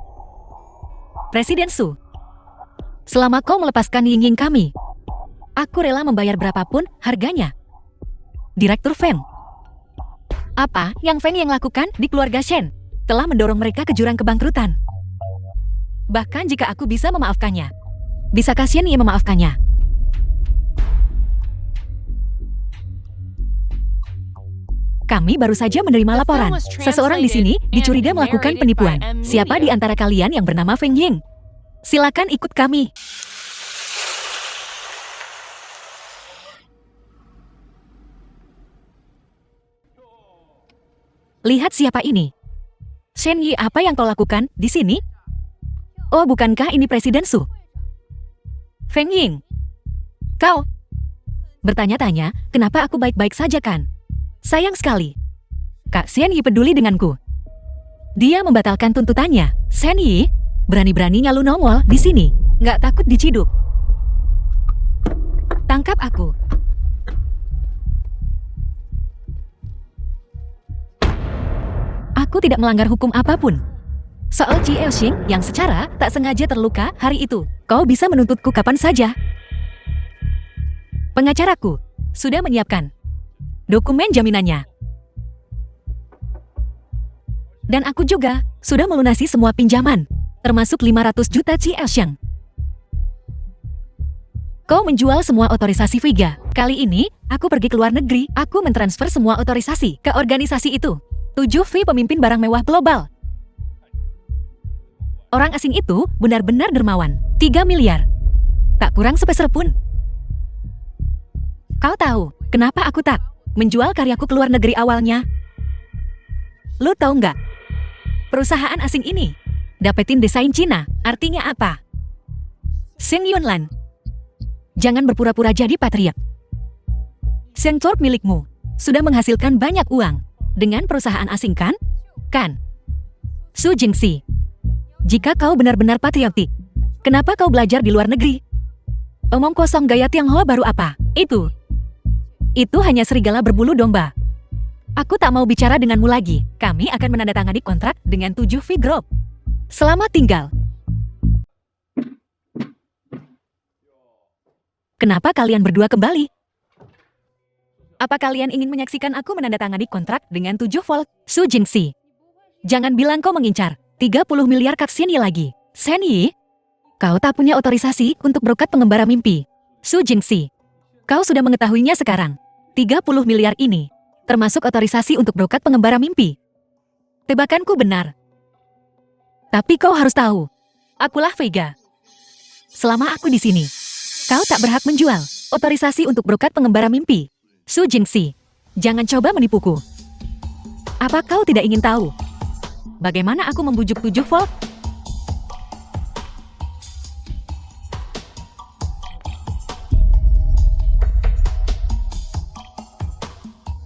Presiden Su, selama kau melepaskan Ying kami, aku rela membayar berapapun harganya. Direktur Feng. Apa yang Feng yang lakukan di keluarga Shen telah mendorong mereka ke jurang kebangkrutan. Bahkan jika aku bisa memaafkannya, bisakah Shen Yi memaafkannya? Kami baru saja menerima laporan. Seseorang di sini dicuriga melakukan penipuan. Siapa di antara kalian yang bernama Feng Ying? Silakan ikut kami. Lihat siapa ini. Shen Yi, apa yang kau lakukan di sini? Oh, bukankah ini Presiden Su? Feng Ying, kau bertanya-tanya, kenapa aku baik-baik saja kan? Sayang sekali. Kak Shen Yi peduli denganku. Dia membatalkan tuntutannya. Shen Yi, berani-beraninya lu nongol di sini. Nggak takut diciduk. Tangkap aku. Aku tidak melanggar hukum apapun. Soal Ji Elxing yang secara tak sengaja terluka hari itu, kau bisa menuntutku kapan saja. Pengacaraku sudah menyiapkan dokumen jaminannya. Dan aku juga sudah melunasi semua pinjaman, termasuk 500 juta Ji Elxing. Kau menjual semua otorisasi Vega. Kali ini, aku pergi ke luar negeri. Aku mentransfer semua otorisasi ke organisasi itu. 7V pemimpin barang mewah global. Orang asing itu benar-benar dermawan. 3 miliar. Tak kurang sepeser pun. Kau tahu kenapa aku tak menjual karyaku ke luar negeri awalnya? Lu tahu nggak? Perusahaan asing ini dapetin desain Cina. Artinya apa? Seng Yunlan, jangan berpura-pura jadi patriot. Seng Corp milikmu sudah menghasilkan banyak uang dengan perusahaan asing kan? Kan? Su Jingxi, jika kau benar-benar patriotik, kenapa kau belajar di luar negeri? Omong kosong gaya Tionghoa baru apa? Itu hanya serigala berbulu domba. Aku tak mau bicara denganmu lagi. Kami akan menandatangani kontrak dengan 7V Group. Selamat tinggal. Kenapa kalian berdua kembali? Apa kalian ingin menyaksikan aku menandatangani kontrak dengan 7 volt? Su Jingxi, jangan bilang kau mengincar 30 miliar Kak Shen Yi lagi. Shen Yi, kau tak punya otorisasi untuk brokat pengembara mimpi. Su Jingxi, kau sudah mengetahuinya sekarang. 30 miliar ini termasuk otorisasi untuk brokat pengembara mimpi. Tebakanku benar. Tapi kau harus tahu, akulah Vega. Selama aku di sini, kau tak berhak menjual otorisasi untuk brokat pengembara mimpi. Su Jingxi, jangan coba menipuku. Apa kau tidak ingin tahu bagaimana aku membujuk 7 volt?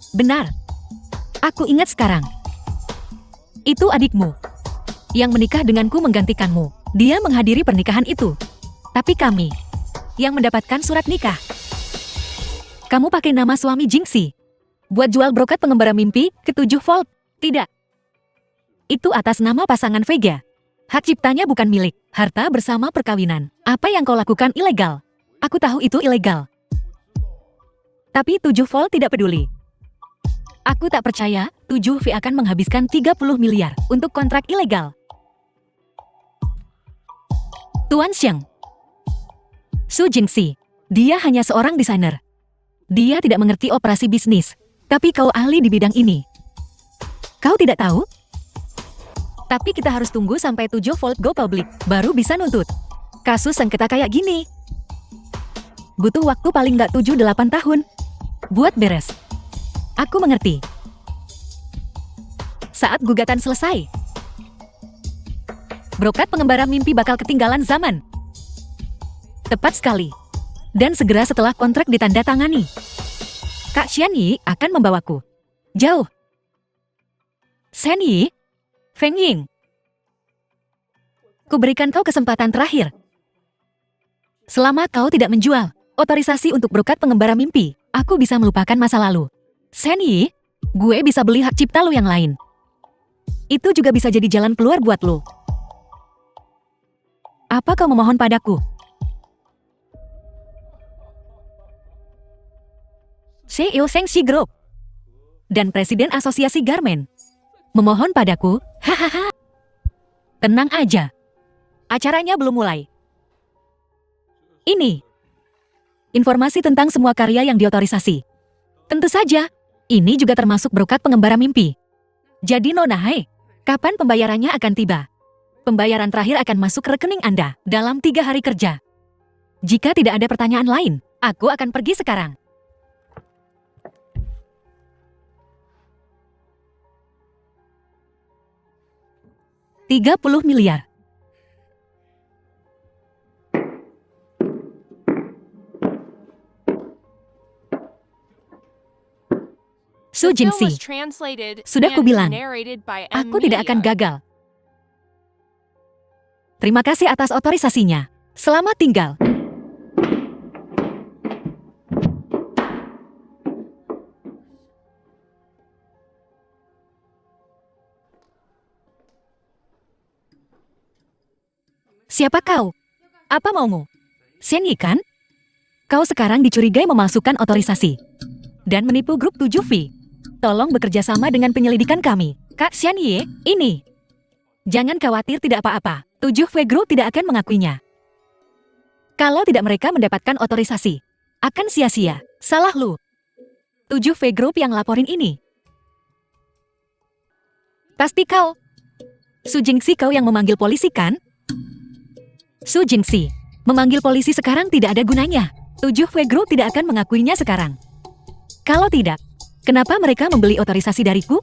Benar. Aku ingat sekarang. Itu adikmu yang menikah denganku menggantikanmu. Dia menghadiri pernikahan itu. Tapi kami yang mendapatkan surat nikah. Kamu pakai nama suami Jingxi buat jual brokat pengembara mimpi ke 7 volt. Tidak. Itu atas nama pasangan Vega. Hak ciptanya bukan milik. Harta bersama perkawinan. Apa yang kau lakukan ilegal. Aku tahu itu ilegal. Tapi 7 volt tidak peduli. Aku tak percaya 7V akan menghabiskan 30 miliar untuk kontrak ilegal. Tuan Xiang, Su Jingxi, dia hanya seorang desainer. Dia tidak mengerti operasi bisnis, tapi kau ahli di bidang ini. Kau tidak tahu? Tapi kita harus tunggu sampai 7 volt go public, baru bisa nuntut. Kasus sengketa kayak gini butuh waktu paling nggak 7-8 tahun buat beres. Aku mengerti. Saat gugatan selesai, brokat pengembara mimpi bakal ketinggalan zaman. Tepat sekali. Dan segera setelah kontrak ditandatangani, Kak Shen Yi akan membawaku jauh. Shen Yi, Feng Ying, ku berikan kau kesempatan terakhir. Selama kau tidak menjual otorisasi untuk brokat pengembara mimpi, aku bisa melupakan masa lalu. Shen Yi, gue bisa beli hak cipta lu yang lain. Itu juga bisa jadi jalan keluar buat lu. Apa kau memohon padaku? CEO Shengxi Group dan Presiden Asosiasi Garmen memohon padaku, hahaha. Tenang aja. Acaranya belum mulai. Ini informasi tentang semua karya yang diotorisasi. Tentu saja, ini juga termasuk brokat pengembara mimpi. Jadi Nona Hai, kapan pembayarannya akan tiba? Pembayaran terakhir akan masuk ke rekening Anda dalam 3 hari kerja. Jika tidak ada pertanyaan lain, aku akan pergi sekarang. $30 miliar. Su Jingxi, sudah kubilang, aku tidak akan gagal. Terima kasih atas otorisasinya. Selamat tinggal. Siapa kau? Apa maumu? Shen Yi kan? Kau sekarang dicurigai memalsukan otorisasi dan menipu grup 7V. Tolong bekerja sama dengan penyelidikan kami. Kak Shen Yi, ini. Jangan khawatir, tidak apa-apa. 7V Group tidak akan mengakuinya. Kalau tidak mereka mendapatkan otorisasi, akan sia-sia. Salah lu. 7V Group yang laporin ini. Pasti kau. Su Jingxi, kau yang memanggil polisi kan? Su Jingxi, memanggil polisi sekarang tidak ada gunanya. 7V Group tidak akan mengakuinya sekarang. Kalau tidak, kenapa mereka membeli otorisasi dariku?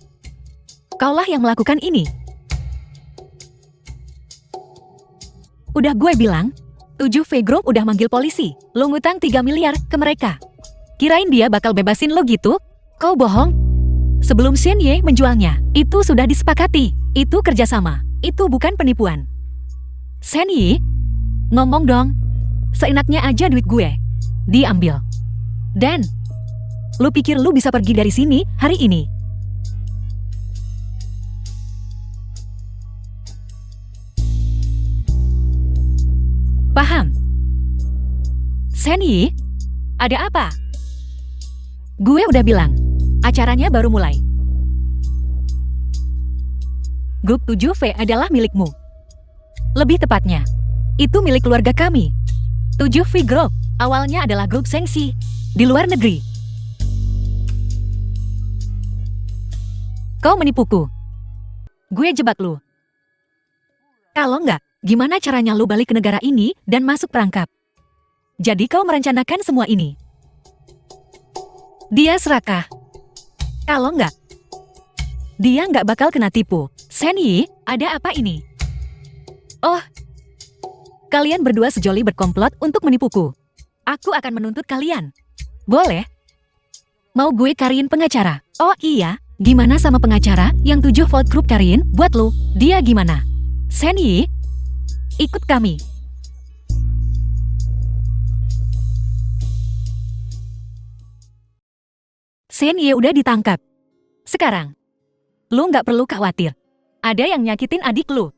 Kaulah yang melakukan ini. Udah gue bilang, 7V Group udah manggil polisi. Lo ngutang 3 miliar ke mereka. Kirain dia bakal bebasin lo gitu? Kau bohong. Sebelum Shen Yi menjualnya, itu sudah disepakati. Itu kerjasama. Itu bukan penipuan. Shen Yi, ngomong dong. Seenaknya aja duit gue diambil. Dan lu pikir lu bisa pergi dari sini hari ini? Paham? Shen Yi, ada apa? Gue udah bilang, acaranya baru mulai. Grup 7V adalah milikmu. Lebih tepatnya, itu milik keluarga kami. 7V Group awalnya adalah grup Shengxi di luar negeri. Kau menipuku. Gue jebak lu. Kalau enggak, gimana caranya lu balik ke negara ini dan masuk perangkap? Jadi kau merencanakan semua ini. Dia serakah. Kalau enggak, dia nggak bakal kena tipu. Shen Yi, ada apa ini? Oh, kalian berdua sejoli berkomplot untuk menipuku. Aku akan menuntut kalian. Boleh? Mau gue cariin pengacara? Oh iya, gimana sama pengacara yang 7V Group cariin buat lu? Dia gimana? Shen Yi, ikut kami. Shen Yi udah ditangkap. Sekarang, lu nggak perlu khawatir. Ada yang nyakitin adik lu.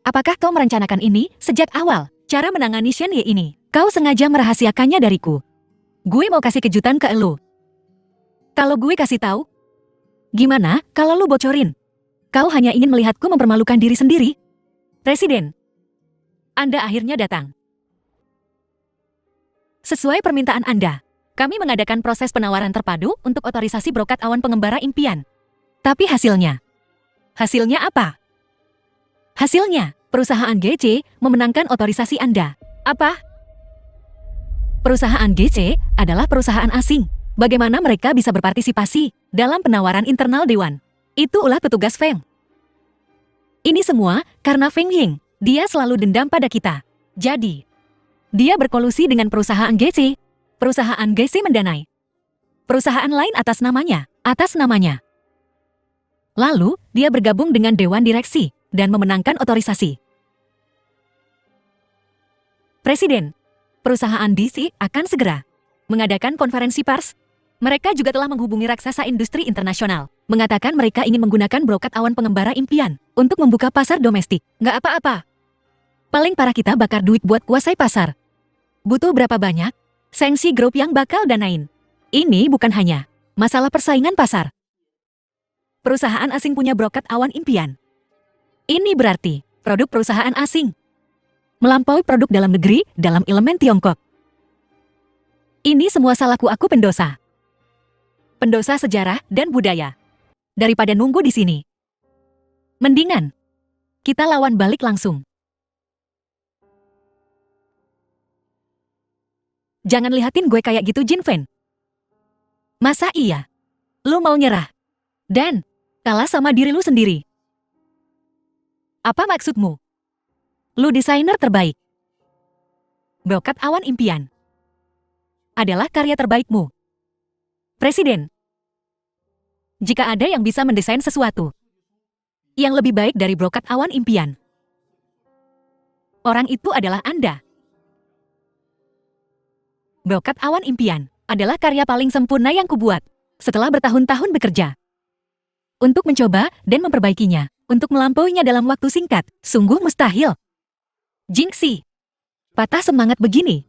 Apakah kau merencanakan ini sejak awal? Cara menangani Shen Yi ini, kau sengaja merahasiakannya dariku. Gue mau kasih kejutan ke lu. Kalau gue kasih tahu, gimana kalau lu bocorin? Kau hanya ingin melihatku mempermalukan diri sendiri. Presiden, Anda akhirnya datang. Sesuai permintaan Anda, kami mengadakan proses penawaran terpadu untuk otorisasi brokat awan pengembara impian. Tapi hasilnya apa? Hasilnya, perusahaan GC memenangkan otorisasi Anda. Apa? Perusahaan GC adalah perusahaan asing. Bagaimana mereka bisa berpartisipasi dalam penawaran internal Dewan? Itu ulah petugas Feng. Ini semua karena Feng Ying. Dia selalu dendam pada kita. Jadi, dia berkolusi dengan perusahaan GC. Perusahaan GC mendanai perusahaan lain atas namanya. Lalu, dia bergabung dengan Dewan Direksi dan memenangkan otorisasi. Presiden, perusahaan DC akan segera mengadakan konferensi pers Mereka juga telah menghubungi raksasa industri internasional, mengatakan mereka ingin menggunakan brokat awan pengembara impian untuk membuka pasar domestik. Nggak apa-apa. Paling parah kita bakar duit buat kuasai pasar. Butuh berapa banyak? Sengsi Group yang bakal danain. Ini bukan hanya masalah persaingan pasar. Perusahaan asing punya brokat awan impian. Ini berarti produk perusahaan asing melampaui produk dalam negeri dalam elemen Tiongkok. Ini semua salahku, aku pendosa. Pendosa sejarah dan budaya. Daripada nunggu di sini, mendingan kita lawan balik langsung. Jangan lihatin gue kayak gitu, Jin Fen. Masa iya? Lu mau nyerah? Dan kalah sama diri lu sendiri? Apa maksudmu? Lu desainer terbaik. Brokat awan impian adalah karya terbaikmu. Presiden, jika ada yang bisa mendesain sesuatu yang lebih baik dari brokat awan impian, orang itu adalah Anda. Brokat awan impian adalah karya paling sempurna yang kubuat setelah bertahun-tahun bekerja untuk mencoba dan memperbaikinya. Untuk melampauinya dalam waktu singkat, sungguh mustahil. Jingxi, patah semangat begini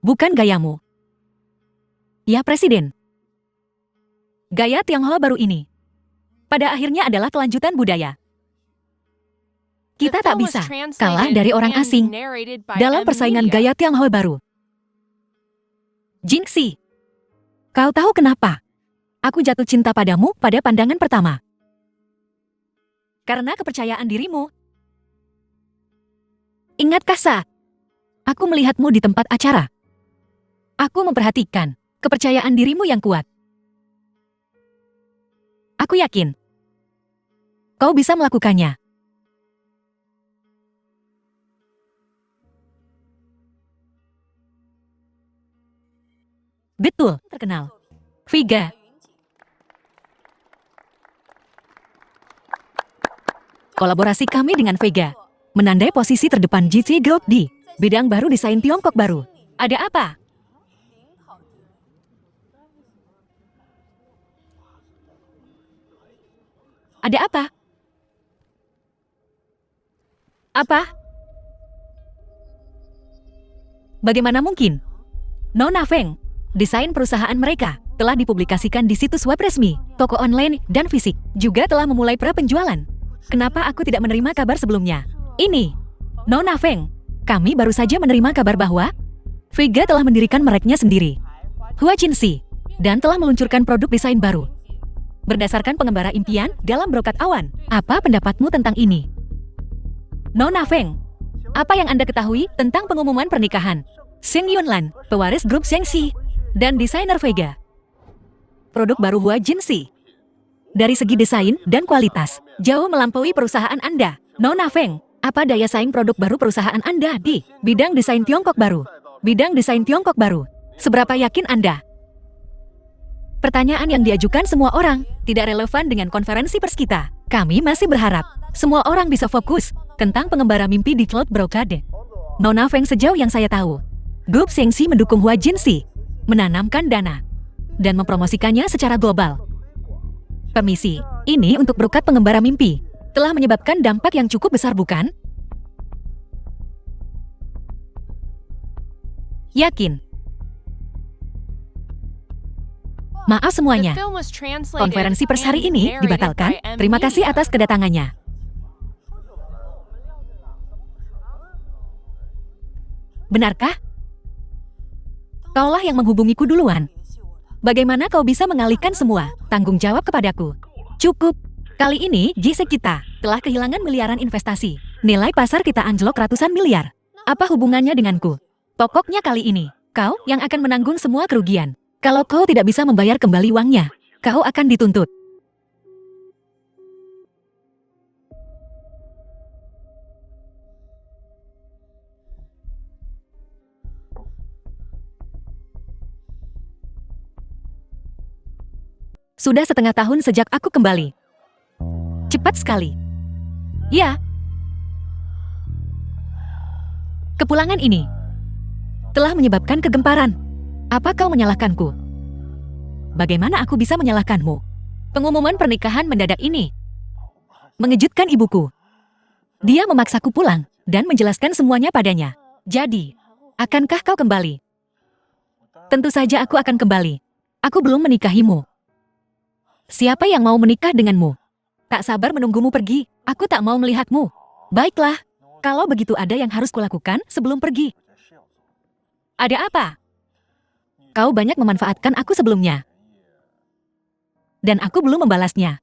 bukan gayamu. Ya Presiden. Gaya Tionghoa baru ini pada akhirnya adalah kelanjutan budaya. Kita tak bisa kalah dari orang asing dalam persaingan gaya Tionghoa baru. Jingxi, kau tahu kenapa aku jatuh cinta padamu pada pandangan pertama? Karena kepercayaan dirimu. Ingatkah saat aku melihatmu di tempat acara? Aku memperhatikan kepercayaan dirimu yang kuat. Aku yakin kau bisa melakukannya. Betul, terkenal. Vega. Kolaborasi kami dengan Vega menandai posisi terdepan GC Group di bidang baru desain Tiongkok baru. Ada apa? Ada apa? Apa? Bagaimana mungkin? Nona Feng, desain perusahaan mereka telah dipublikasikan di situs web resmi, toko online, dan fisik. Juga telah memulai pra-penjualan. Kenapa aku tidak menerima kabar sebelumnya? Ini, Nona Feng, kami baru saja menerima kabar bahwa Vega telah mendirikan mereknya sendiri, Hua Jinxi, dan telah meluncurkan produk desain baru berdasarkan pengembara impian dalam brokat awan. Apa pendapatmu tentang ini? Nona Feng, apa yang Anda ketahui tentang pengumuman pernikahan Xing Yunlan, pewaris grup Zhengxi, dan desainer Vega? Produk baru Hua Jinxi dari segi desain dan kualitas jauh melampaui perusahaan Anda. Nona Feng, apa daya saing produk baru perusahaan Anda di bidang desain Tiongkok baru? Bidang desain Tiongkok baru, seberapa yakin Anda? Pertanyaan yang diajukan semua orang tidak relevan dengan konferensi pers kita. Kami masih berharap semua orang bisa fokus tentang pengembara mimpi di cloud brocade. Nona Feng, sejauh yang saya tahu, grup Zhengxi mendukung Hua Jinxi, menanamkan dana, dan mempromosikannya secara global. Permisi, ini untuk brokat pengembara mimpi telah menyebabkan dampak yang cukup besar, bukan? Yakin? Maaf semuanya, konferensi pers hari ini dibatalkan. Terima kasih atas kedatangannya. Benarkah? Kaulah yang menghubungiku duluan. Bagaimana kau bisa mengalihkan semua tanggung jawab kepadaku? Cukup. Kali ini, JC kita telah kehilangan miliaran investasi. Nilai pasar kita anjlok ratusan miliar. Apa hubungannya denganku? Pokoknya kali ini, kau yang akan menanggung semua kerugian. Kalau kau tidak bisa membayar kembali uangnya, kau akan dituntut. Sudah setengah tahun sejak aku kembali. Cepat sekali. Ya. Kepulangan ini telah menyebabkan kegemparan. Apa kau menyalahkanku? bagaimana aku bisa menyalahkanmu? Pengumuman pernikahan mendadak ini mengejutkan ibuku. Dia memaksaku pulang dan menjelaskan semuanya padanya. Jadi, akankah kau kembali? Tentu saja aku akan kembali. Aku belum menikahimu. Siapa yang mau menikah denganmu? Tak sabar menunggumu pergi. Aku tak mau melihatmu. Baiklah, kalau begitu ada yang harus kulakukan sebelum pergi. Ada apa? Kau banyak memanfaatkan aku sebelumnya. Dan aku belum membalasnya.